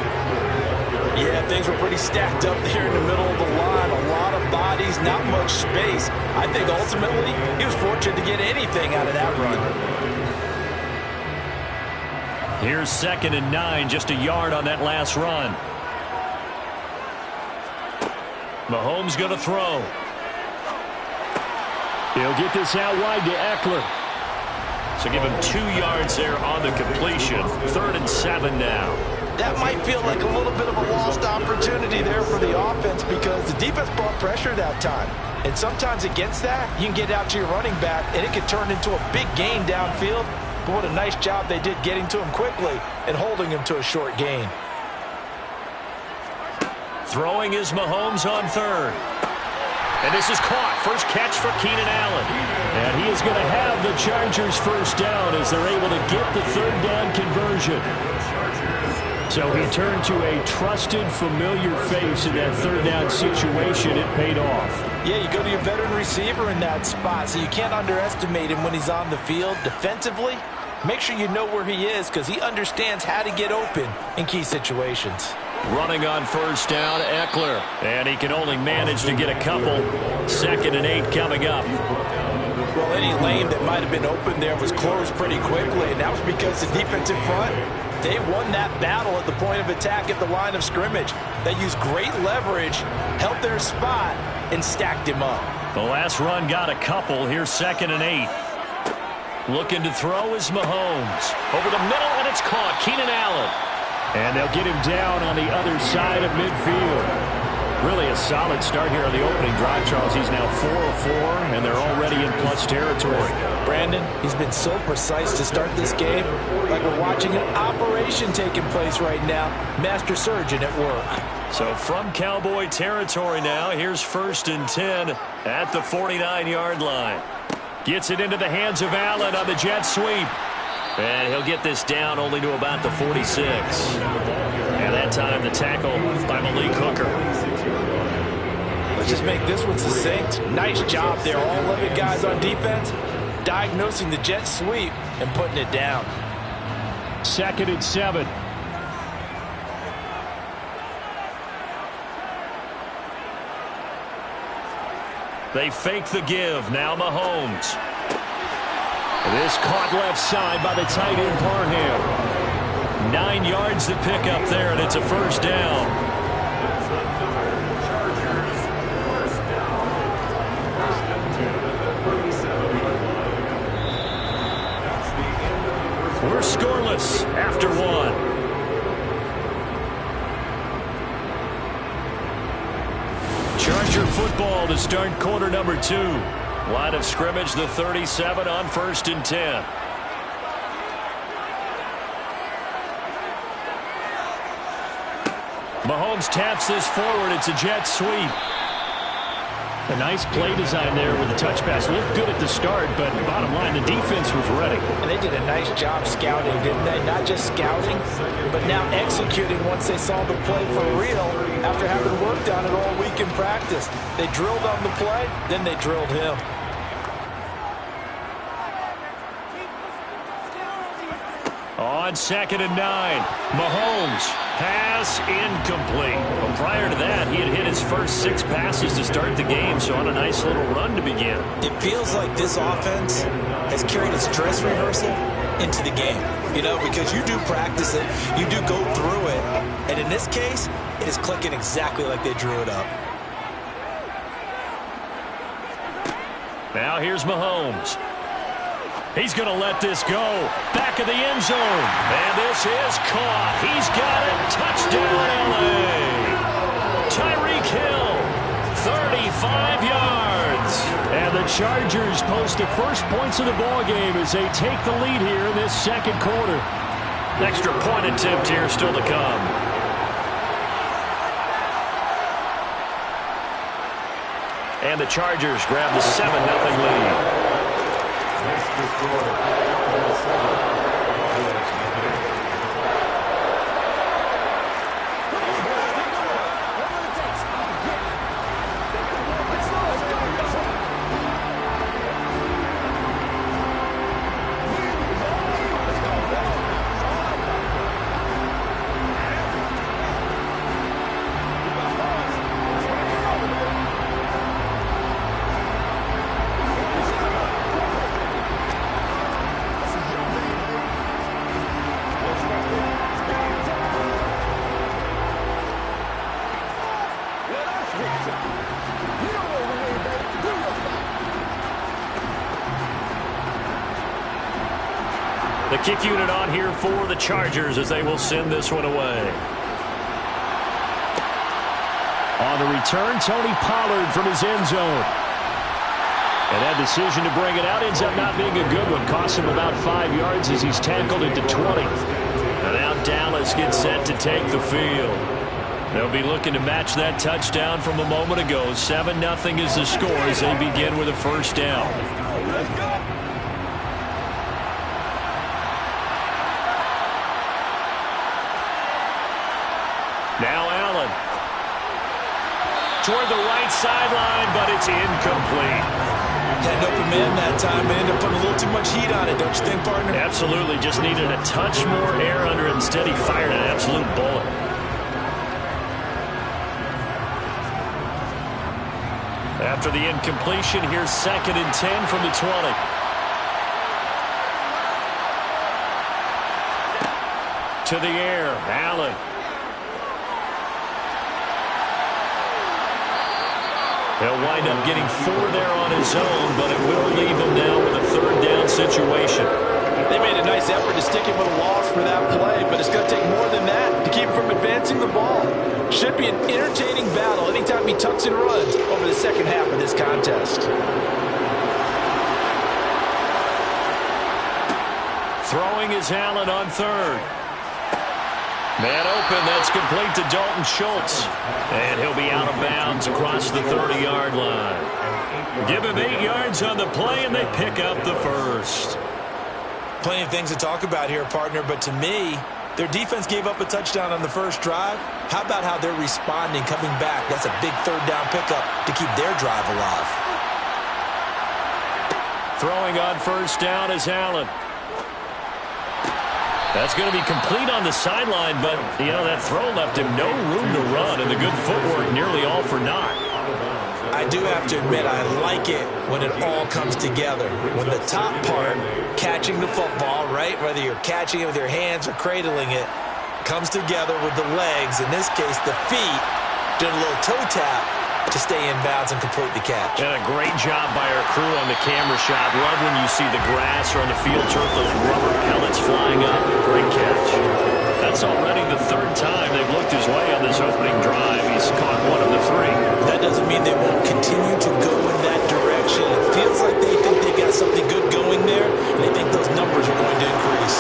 Yeah, things were pretty stacked up there in the middle of the line. A lot of bodies, not much space. I think ultimately he was fortunate to get anything out of that run. Here's 2nd and 9, just a yard on that last run. Mahomes going to throw. He'll get this out wide to Eckler. So give him 2 yards there on the completion. 3rd and 7 now. That might feel like a little bit of a lost opportunity there for the offense, because the defense brought pressure that time. And sometimes against that, you can get out to your running back, and it can turn into a big gain downfield. But what a nice job they did getting to him quickly and holding him to a short gain. Throwing is Mahomes on 3rd. And this is caught. First catch for Keenan Allen. And he is going to have the Chargers 1st down as they're able to get the 3rd down conversion. So he turned to a trusted, familiar face in that 3rd down situation. It paid off. Yeah, you go to your veteran receiver in that spot, so you can't underestimate him when he's on the field. Defensively, make sure you know where he is, because he understands how to get open in key situations. Running on 1st down, Eckler. And he can only manage to get a couple. 2nd and 8 coming up. Well, any lane that might have been open there was closed pretty quickly, and that was because the defensive front, they won that battle at the point of attack at the line of scrimmage. They used great leverage, held their spot, and stacked him up. The last run got a couple. Here's 2nd and 8. Looking to throw is Mahomes. Over the middle, and it's caught. Keenan Allen. And they'll get him down on the other side of midfield. Really a solid start here on the opening drive, Charles. He's now 4 of 4, and they're already in plus territory. Brandon, he's been so precise to start this game, like we're watching an operation taking place right now. Master surgeon at work. So from Cowboy territory now, here's 1st and 10 at the 49-yard line. Gets it into the hands of Allen on the jet sweep. And he'll get this down only to about the 46. And that time the tackle by Malik Hooker. Let's just make this one succinct. Nice job there. All 11 guys on defense diagnosing the jet sweep and putting it down. 2nd and 7. They fake the give. Now Mahomes. This caught left side by the tight end Parham. 9 yards to pick up there, and it's a 1st down. We're scoreless after one. Charger football to start quarter number 2. Line of scrimmage, the 37 on 1st and 10. Mahomes taps this forward. It's a jet sweep. A nice play design there with the touch pass. Looked good at the start, but bottom line, the defense was ready. And they did a nice job scouting, didn't they? Not just scouting, but now executing once they saw the play for real after having worked on it all week in practice. They drilled on the play, then they drilled him. On 2nd and 9, Mahomes. Pass incomplete. Well, prior to that, he had hit his first 6 passes to start the game, so on a nice little run to begin. It feels like this offense has carried its dress rehearsal into the game. You know, because you do practice it, you do go through it, and in this case, it is clicking exactly like they drew it up. Now here's Mahomes. He's going to let this go. Back of the end zone. And this is caught. He's got it. Touchdown, L.A. Tyreek Hill, 35 yards. And the Chargers post the first points of the ballgame as they take the lead here in this second quarter. Extra point attempt here still to come. And the Chargers grab the 7-0 lead. The kick unit on here for the Chargers as they will send this one away. On the return, Tony Pollard from his end zone. And that decision to bring it out ends up not being a good one. Cost him about 5 yards as he's tackled into 20. And now Dallas gets set to take the field. They'll be looking to match that touchdown from a moment ago. 7-0 is the score as they begin with a first down. Now Allen. Toward the right sideline, but it's incomplete. Had an open man that time and ended up putting a little too much heat on it, don't you think, partner? Absolutely. Just needed a touch more air under it. Instead, he fired an absolute bullet. After the incompletion, here's 2nd and 10 from the 20. To the air, Allen. He'll wind up getting 4 there on his own, but it will leave him now with a 3rd down situation. They made a nice effort to stick him with a loss for that play, but it's going to take more than that to keep him from advancing the ball. Should be an entertaining battle anytime he tucks and runs over the second half of this contest. Throwing is Allen on 3rd. Man open, that's complete to Dalton Schultz. And he'll be out of bounds across the 30-yard line. Give him 8 yards on the play, and they pick up the first. Plenty of things to talk about here, partner, but to me, their defense gave up a touchdown on the first drive. How about how they're responding, coming back? That's a big 3rd down pickup to keep their drive alive. Throwing on first down is Allen. That's going to be complete on the sideline, but, you know, that throw left him no room to run, and the good footwork nearly all for naught. I do have to admit, I like it when it all comes together. When the top part, catching the football, right, whether you're catching it with your hands or cradling it, comes together with the legs, in this case the feet, doing a little toe tap, to stay inbounds and complete the catch. And a great job by our crew on the camera shot. Love when you see the grass or on the field turf, those rubber pellets flying up. Great catch. That's already the third time they've looked his way on this opening drive. He's caught one of the three. That doesn't mean they won't continue to go in that direction. It feels like they think they got something good going there, and they think those numbers are going to increase.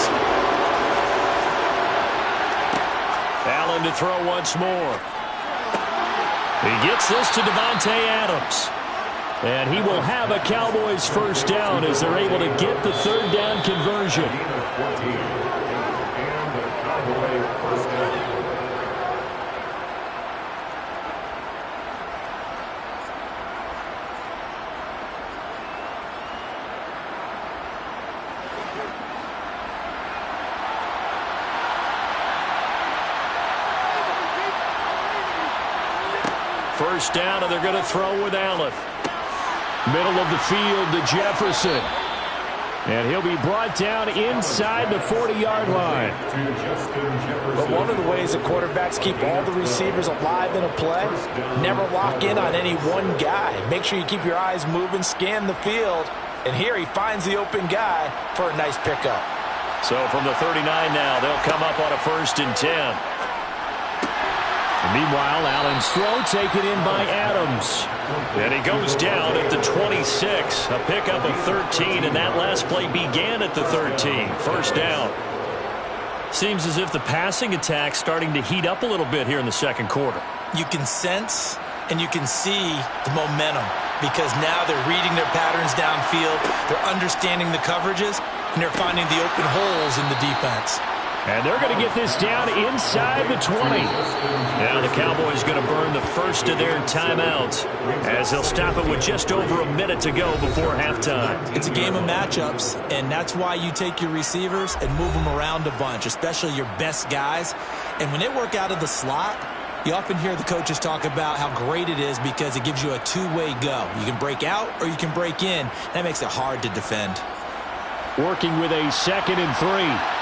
Allen to throw once more. He gets this to Davante Adams. And he will have a Cowboys first down as they're able to get the third down conversion. First down, and they're going to throw with Allen. Middle of the field to Jefferson. And he'll be brought down inside the 40-yard line. But one of the ways that quarterbacks keep all the receivers alive in a play, never lock in on any one guy. Make sure you keep your eyes moving, scan the field. And here he finds the open guy for a nice pickup. So from the 39 now, they'll come up on a 1st and 10. Meanwhile, Allen's throw taken in by Adams. And he goes down at the 26. A pickup of 13, and that last play began at the 13. First down. Seems as if the passing attack's starting to heat up a little bit here in the second quarter. You can sense and you can see the momentum because now they're reading their patterns downfield, they're understanding the coverages, and they're finding the open holes in the defense. And they're going to get this down inside the 20. Now the Cowboys going to burn the first of their timeouts as they'll stop it with just over a minute to go before halftime. It's a game of matchups, and that's why you take your receivers and move them around a bunch, especially your best guys. And when they work out of the slot, you often hear the coaches talk about how great it is because it gives you a two-way go. You can break out or you can break in. That makes it hard to defend. Working with a 2nd and 3.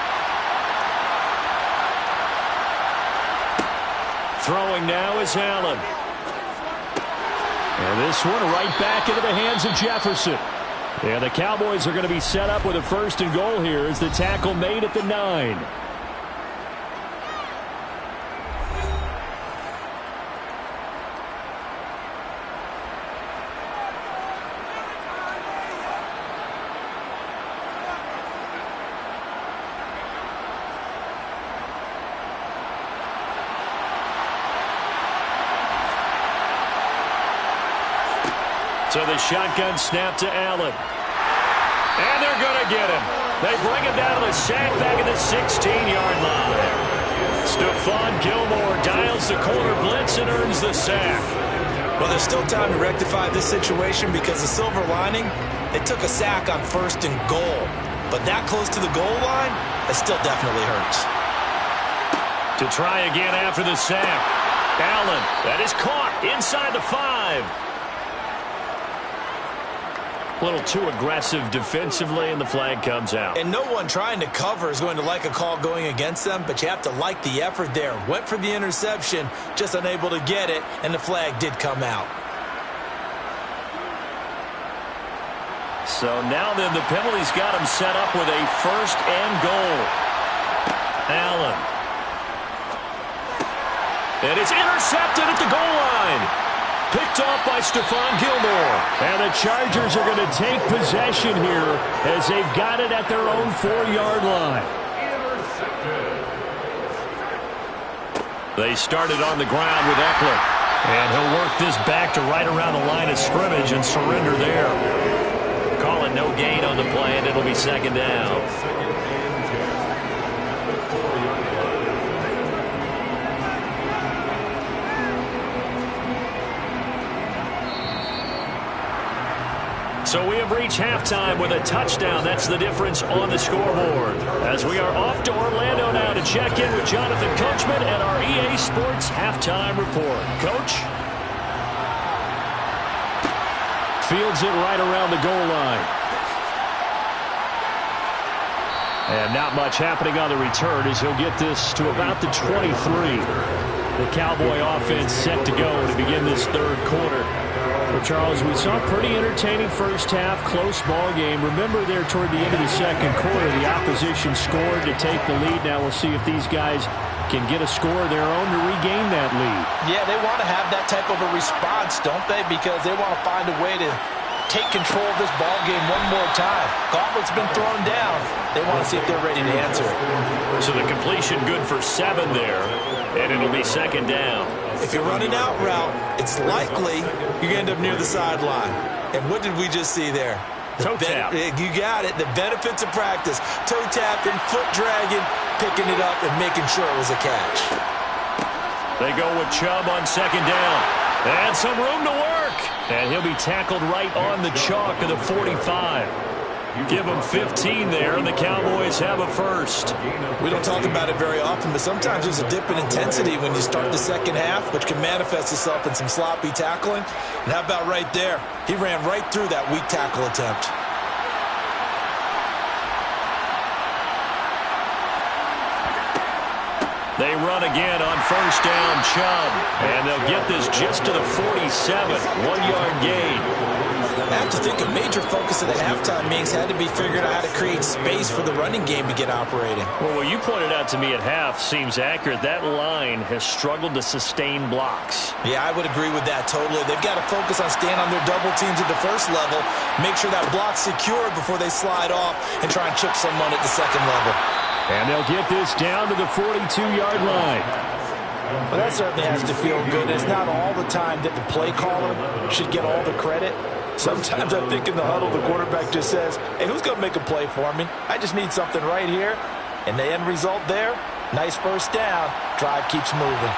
Throwing now is Allen. And this one right back into the hands of Jefferson. And the Cowboys are going to be set up with a 1st and goal here as the tackle made at the 9. So the shotgun snap to Allen. And they're going to get him. They bring him down to the sack back at the 16-yard line. Stephon Gilmore dials the corner blitz and earns the sack. Well, there's still time to rectify this situation because the silver lining, they took a sack on 1st and goal. But that close to the goal line, that still definitely hurts. To try again after the sack. Allen, that is caught inside the 5. A little too aggressive defensively, and the flag comes out. And no one trying to cover is going to like a call going against them, but you have to like the effort there. Went for the interception, just unable to get it, and the flag did come out. So now then, the penalty's got him set up with a 1st and goal. Allen. And it's intercepted at the goal line. Picked off by Stephon Gilmore. And the Chargers are going to take possession here as they've got it at their own 4-yard line. They started on the ground with Eckler. And he'll work this back to right around the line of scrimmage and surrender there. Calling no gain on the play, and it'll be 2nd down. So we have reached halftime with a touchdown. That's the difference on the scoreboard. As we are off to Orlando now to check in with Jonathan Coachman and our EA Sports Halftime Report. Coach? Fields it right around the goal line. And not much happening on the return as he'll get this to about the 23. The Cowboy offense set to go to begin this third quarter. Well, Charles, we saw a pretty entertaining first half, close ball game. Remember there toward the end of the second quarter, the opposition scored to take the lead. Now we'll see if these guys can get a score of their own to regain that lead. Yeah, they want to have that type of a response, don't they? Because they want to find a way to take control of this ball game one more time. Gauntlet's been thrown down. They want to see if they're ready to answer it. So the completion good for 7 there, and it'll be second down. If you're running out route, it's likely you're going to end up near the sideline. And what did we just see there? Toe tap. You got it. The benefits of practice. Toe tapping, foot dragging, picking it up, and making sure it was a catch. They go with Chubb on second down. And some room to work. And he'll be tackled right on the chalk of the 45. Give them 15 there, and the Cowboys have a first. We don't talk about it very often, but sometimes there's a dip in intensity when you start the second half, which can manifest itself in some sloppy tackling. And how about right there? He ran right through that weak tackle attempt. They run again on first down, Chubb. And they'll get this just to the 47. 1-yard gain. I have to think a major focus of the halftime meetings had to be figuring out how to create space for the running game to get operating. Well, what you pointed out to me at half seems accurate. That line has struggled to sustain blocks. Yeah, I would agree with that totally. They've got to focus on staying on their double teams at the first level, make sure that block's secure before they slide off and try and chip someone at the second level. And they'll get this down to the 42-yard line. Well, that certainly has to feel good. It's not all the time that the play caller should get all the credit. Sometimes I think in the huddle, the quarterback just says, hey, who's going to make a play for me? I just need something right here. And the end result there, nice first down. Drive keeps moving.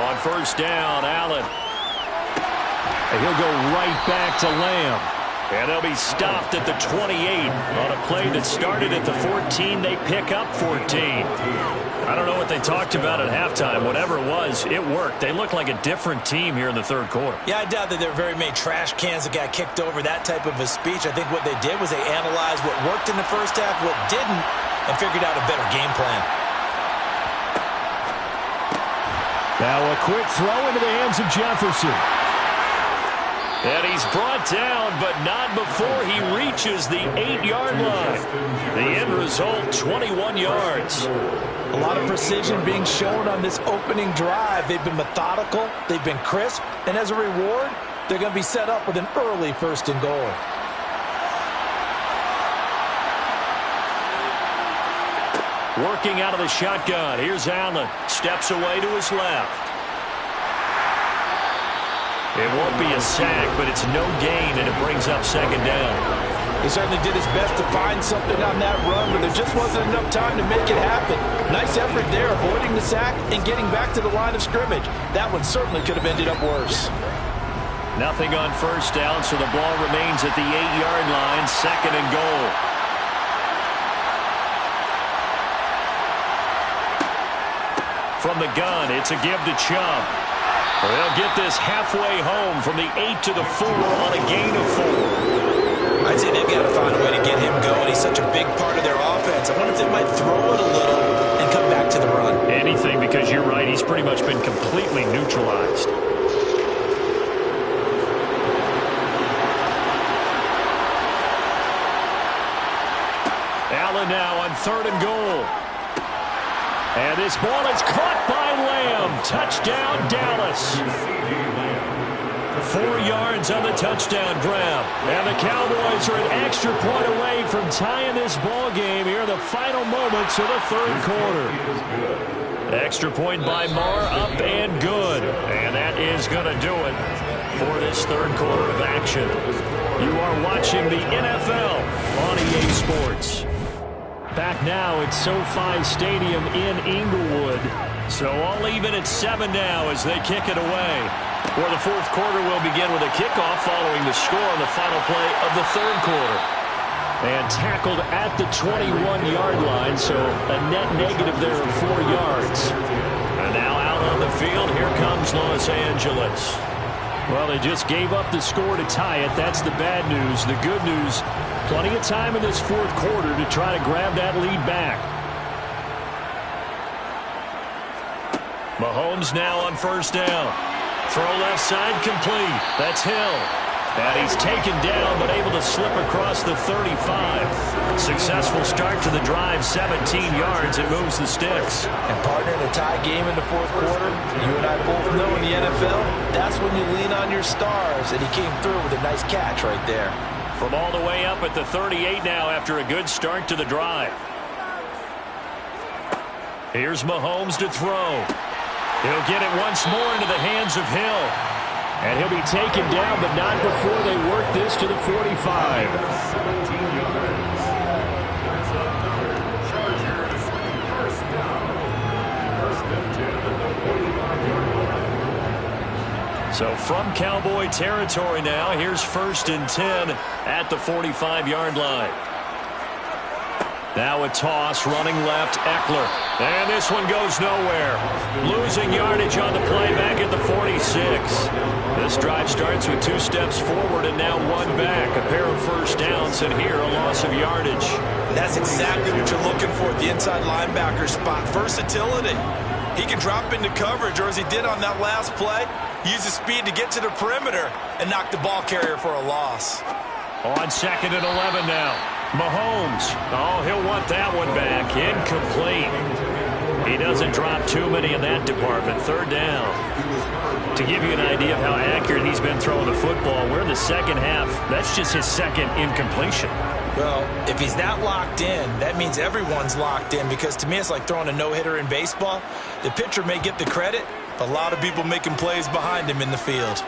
On first down, Allen. And he'll go right back to Lamb. And they'll be stopped at the 28. On a play that started at the 14, they pick up 14. I don't know what they talked about at halftime. Whatever it was, it worked. They look like a different team here in the third quarter. Yeah, I doubt that there were very many trash cans that got kicked over, that type of a speech. I think what they did was they analyzed what worked in the first half, what didn't, and figured out a better game plan. Now a quick throw into the hands of Jefferson. And he's brought down, but not before he reaches the 8-yard line. The end result, 21 yards. A lot of precision being shown on this opening drive. They've been methodical, they've been crisp, and as a reward, they're going to be set up with an early 1st and goal. Working out of the shotgun. Here's Allen. Steps away to his left. It won't be a sack, but it's no gain, and it brings up second down. He certainly did his best to find something on that run, but there just wasn't enough time to make it happen. Nice effort there, avoiding the sack and getting back to the line of scrimmage. That one certainly could have ended up worse. Nothing on first down, so the ball remains at the 8-yard line, second and goal. From the gun, it's a give to Chubb. They'll get this halfway home from the 8 to the 4 on a gain of 4. I'd say they've got to find a way to get him going. He's such a big part of their offense. I wonder if they might throw it a little and come back to the run. Anything, because you're right. He's pretty much been completely neutralized. Allen now on 3rd and goal. And this ball is caught by Lamb. Touchdown, Dallas. 4 yards on the touchdown grab. And the Cowboys are an extra point away from tying this ball game here in the final moments of the third quarter. Extra point by Marr, up and good. And that is going to do it for this third quarter of action. You are watching the NFL on EA Sports. Back now at SoFi Stadium in Inglewood. So all even at 7 now as they kick it away. Where the fourth quarter will begin with a kickoff following the score on the final play of the third quarter. And tackled at the 21-yard line, so a net negative there of 4 yards. And now out on the field, here comes Los Angeles. Well, they just gave up the score to tie it. That's the bad news. The good news, plenty of time in this fourth quarter to try to grab that lead back. Mahomes now on first down. Throw left side complete. That's Hill. And he's taken down, but able to slip across the 35. Successful start to the drive, 17 yards. It moves the sticks. And partner, in a tie game in the fourth quarter, you and I both know in the NFL, that's when you lean on your stars. And he came through with a nice catch right there. From all the way up at the 38 now after a good start to the drive. Here's Mahomes to throw. He'll get it once more into the hands of Hill. And he'll be taken down, but not before they work this to the 45. 17 yards. That's another Chargers first down. First and 10 at the 45-yard line. So from Cowboy territory now, here's first and 10 at the 45-yard line. Now a toss, running left, Eckler. And this one goes nowhere. Losing yardage on the play back at the 46. This drive starts with 2 steps forward and now 1 back. A pair of first downs, and here a loss of yardage. That's exactly what you're looking for at the inside linebacker spot. Versatility. He can drop into coverage, or as he did on that last play, use his speed to get to the perimeter and knock the ball carrier for a loss. On second and 11 now. Mahomes. Oh, he'll want that one back. Incomplete. He doesn't drop too many in that department. Third down. To give you an idea of how accurate he's been throwing the football, we're in the second half. That's just his second incompletion. Well, if he's not locked in, that means everyone's locked in, because to me it's like throwing a no-hitter in baseball. The pitcher may get the credit, but a lot of people making plays behind him in the field.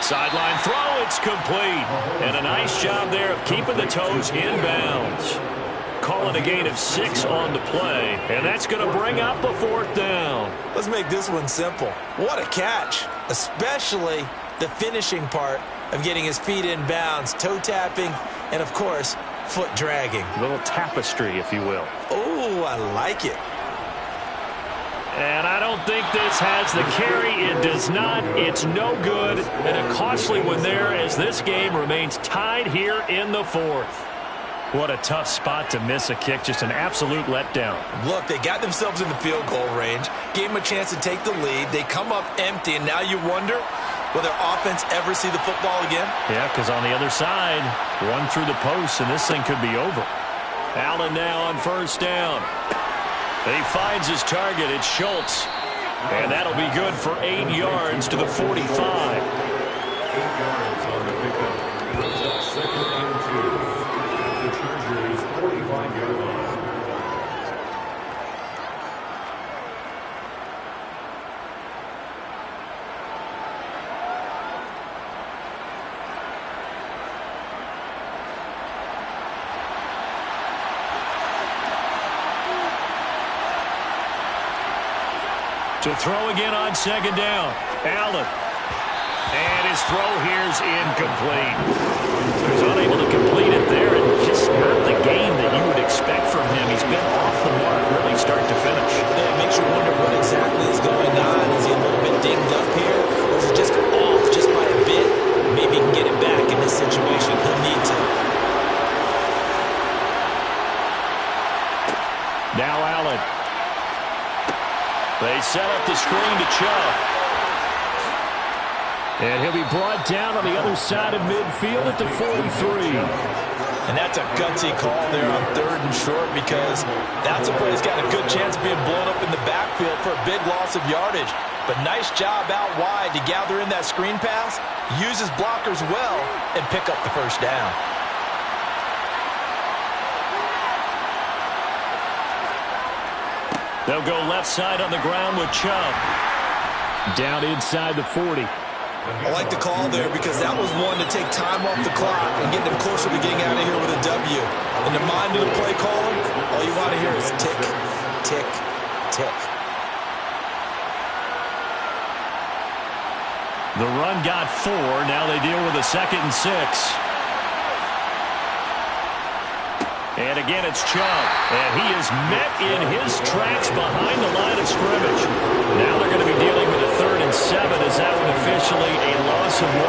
Sideline throw, it's complete. And a nice job there of keeping the toes in bounds. Calling a gain of 6 on the play, and that's going to bring up a fourth down. Let's make this one simple. What a catch, especially the finishing part of getting his feet in bounds, toe tapping, and of course, foot dragging. A little tapestry, if you will. Oh, I like it. And I don't think this has the carry. It does not. It's no good. And a costly one there as this game remains tied here in the fourth. What a tough spot to miss a kick. Just an absolute letdown. Look, they got themselves in the field goal range, gave them a chance to take the lead. They come up empty, and now you wonder, will their offense ever see the football again? Yeah, because on the other side, one through the post, and this thing could be over. Allen now on first down. He finds his target. It's Schultz. And that'll be good for 8 yards to the 45. 8 yards on the pickup. Brings up second and 2 at the Chargers' 45-yard line. To throw again on second down. Allen. And his throw here's incomplete. So he's unable to complete it there, and just not the game that you would expect from him. He's been off the mark really start to finish. Yeah, it makes you wonder what exactly is going on. Is he a little bit dinged up here, or is it just off just by a bit? Maybe he can get it back in this situation. He'll need to. Now Allen. They set up the screen to Chubb. And he'll be brought down on the other side of midfield at the 43. And that's a gutsy call there on 3rd and short, because that's a play that's got a good chance of being blown up in the backfield for a big loss of yardage. But nice job out wide to gather in that screen pass, use his blockers well, and pick up the first down. They'll go left side on the ground with Chubb. Down inside the 40. I like the call there, because that was one to take time off the clock and get them closer to getting out of here with a W. In the mind of the play caller, all you want to hear is tick, tick, tick. The run got 4. Now they deal with a 2nd and 6. And again, it's Chubb. And he is met in his tracks behind the line of scrimmage. Now they're going to be dealing with a 3rd and 7 as that one officially a loss of 1.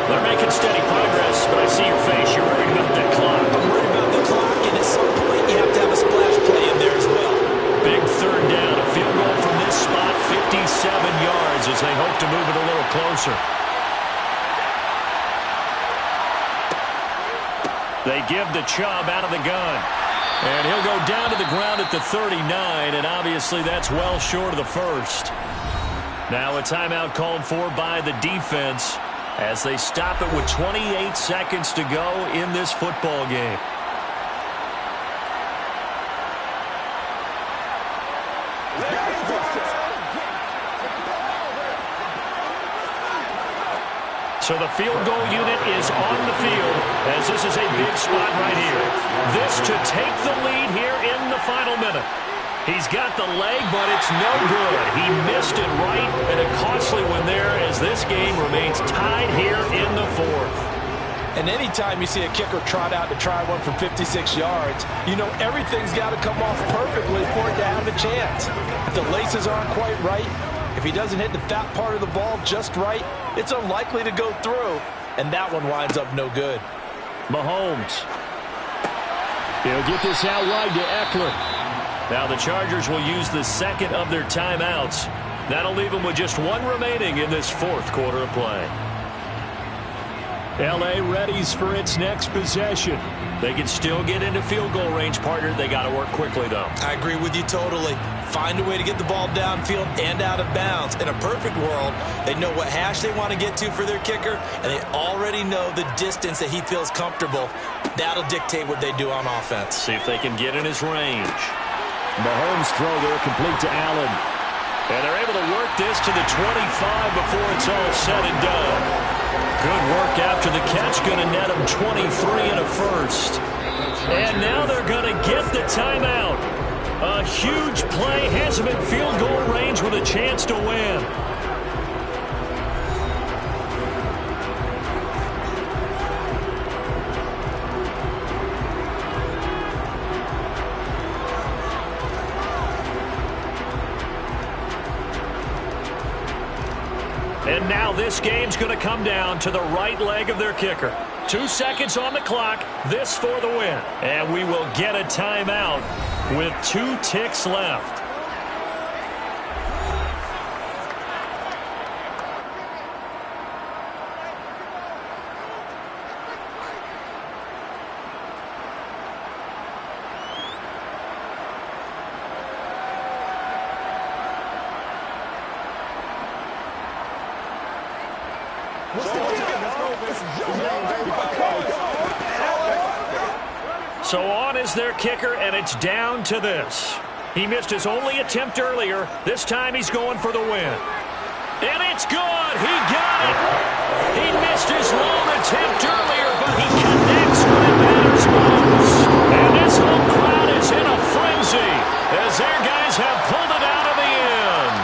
They're making steady progress, but I see your face. You're worried about that clock. I'm worried about the clock, and at some point you have to have a splash play in there as well. Big 3rd down. A field goal from this answer. They give the Chubb out of the gun. And he'll go down to the ground at the 39, and obviously that's well short of the first. Now a timeout called for by the defense as they stop it with 28 seconds to go in this football game. So the field goal unit is on the field as this is a big spot right here. This to take the lead here in the final minute. He's got the leg, but it's no good. He missed it right, and a costly one there as this game remains tied here in the fourth. And anytime you see a kicker trot out to try one from 56 yards, you know everything's got to come off perfectly for it to have a chance. If the laces aren't quite right, if he doesn't hit the fat part of the ball just right, it's unlikely to go through, and that one winds up no good. Mahomes. He'll get this out wide to Eckler. Now the Chargers will use the second of their timeouts. That'll leave them with just one remaining in this fourth quarter of play. L.A. readies for its next possession. They can still get into field goal range, partner. They got to work quickly, though. I agree with you totally. Find a way to get the ball downfield and out of bounds. In a perfect world, they know what hash they want to get to for their kicker, and they already know the distance that he feels comfortable. That'll dictate what they do on offense. See if they can get in his range. Mahomes throw there complete to Allen. And they're able to work this to the 25 before it's all said and done. Good work after the catch. Going to net them 23 and a first. And now they're going to get the timeout. A huge play has them in field goal range with a chance to win. And now this game's going to come down to the right leg of their kicker. 2 seconds on the clock. This for the win. And we will get a timeout with 2 ticks left. So on is their kicker, and it's down to this. He missed his only attempt earlier. This time he's going for the win. And it's good. He got it. He missed his lone attempt earlier, but he connects when it matters most. And this whole crowd is in a frenzy as their guys have pulled it out of the end.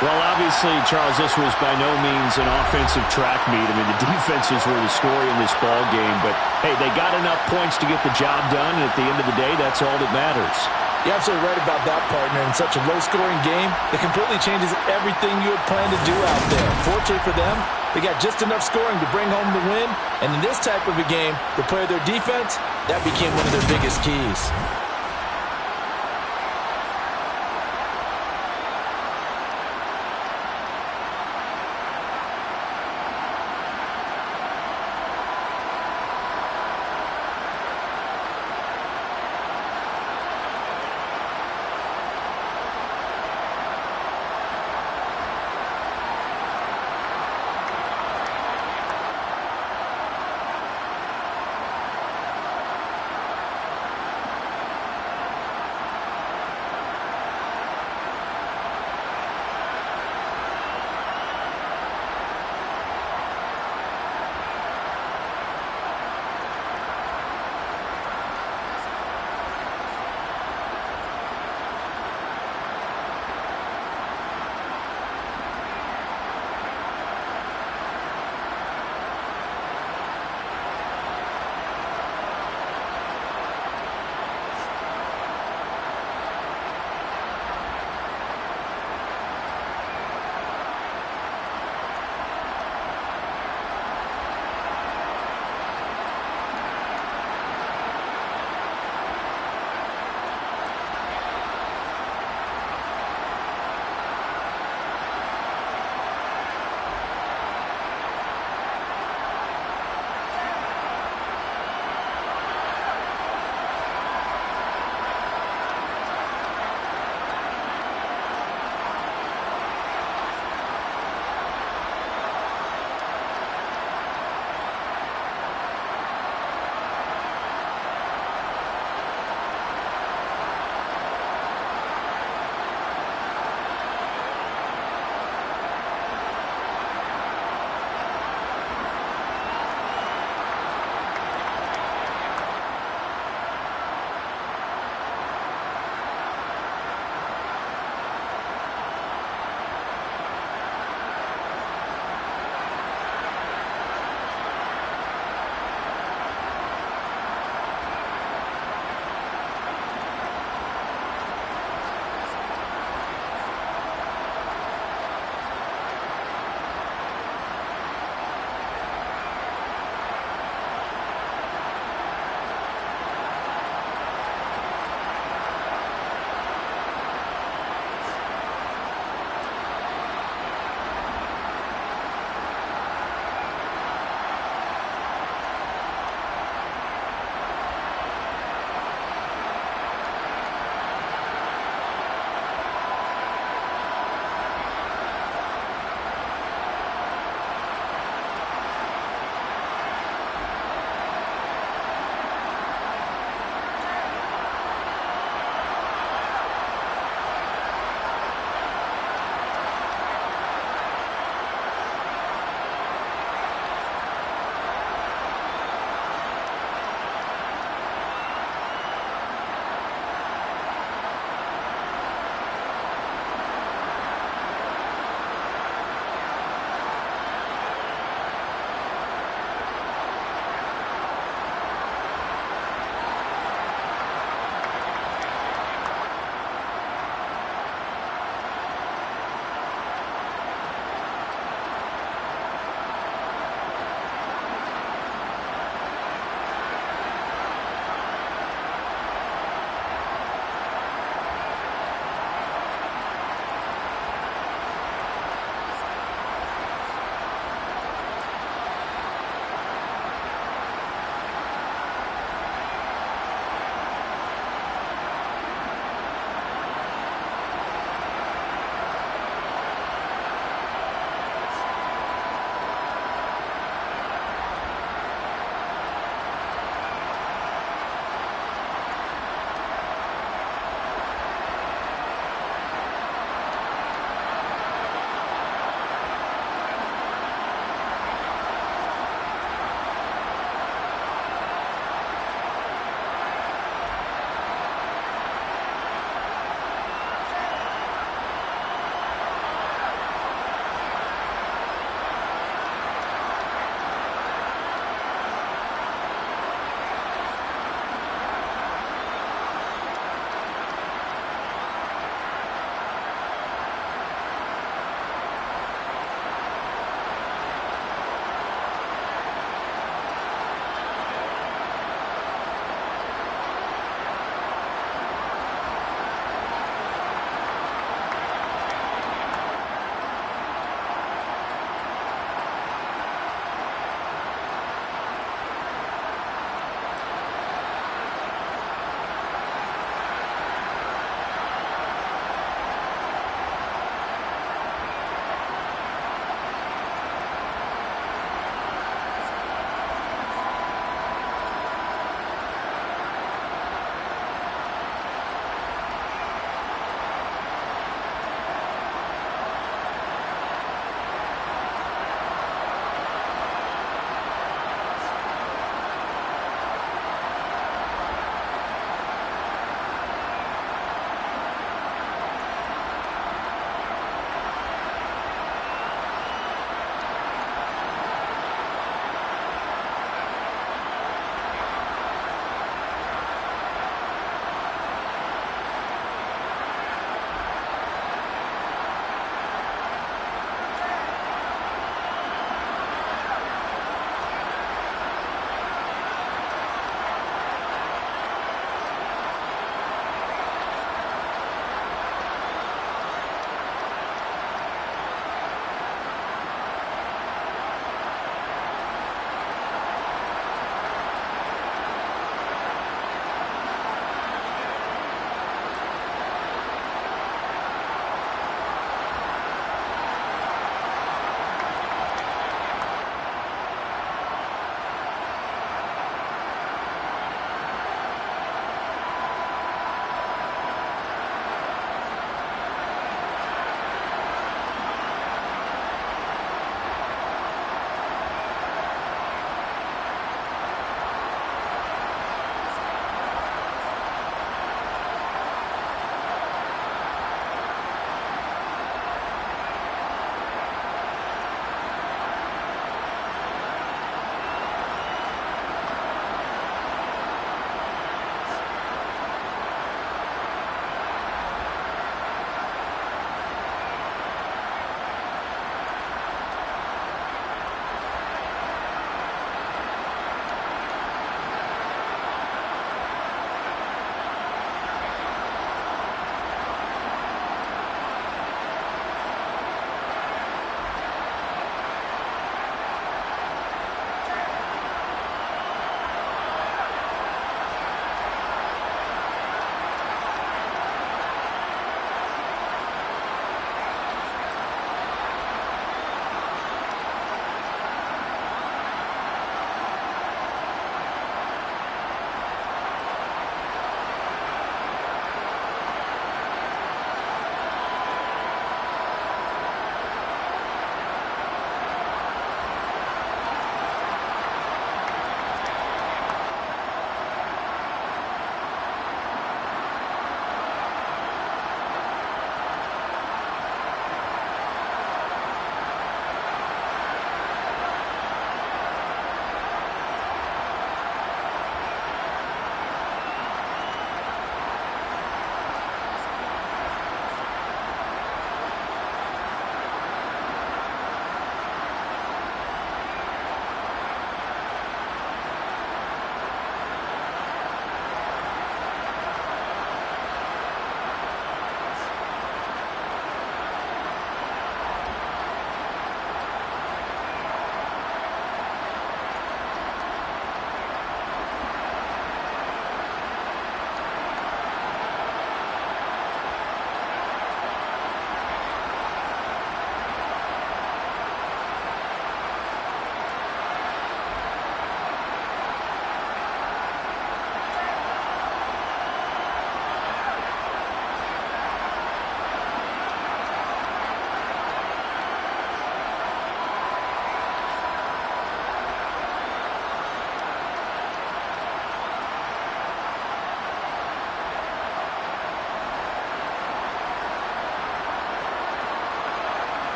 Well, obviously, Charles, this was by no means an offensive track meet. I mean, the defenses were the story in this ball game. But, hey, they got enough points to get the job done, and at the end of the day, that's all that matters. You're absolutely right about that, partner. In such a low-scoring game, it completely changes everything you had planned to do out there. Fortunately for them, they got just enough scoring to bring home the win. And in this type of a game, to play their defense, that became one of their biggest keys.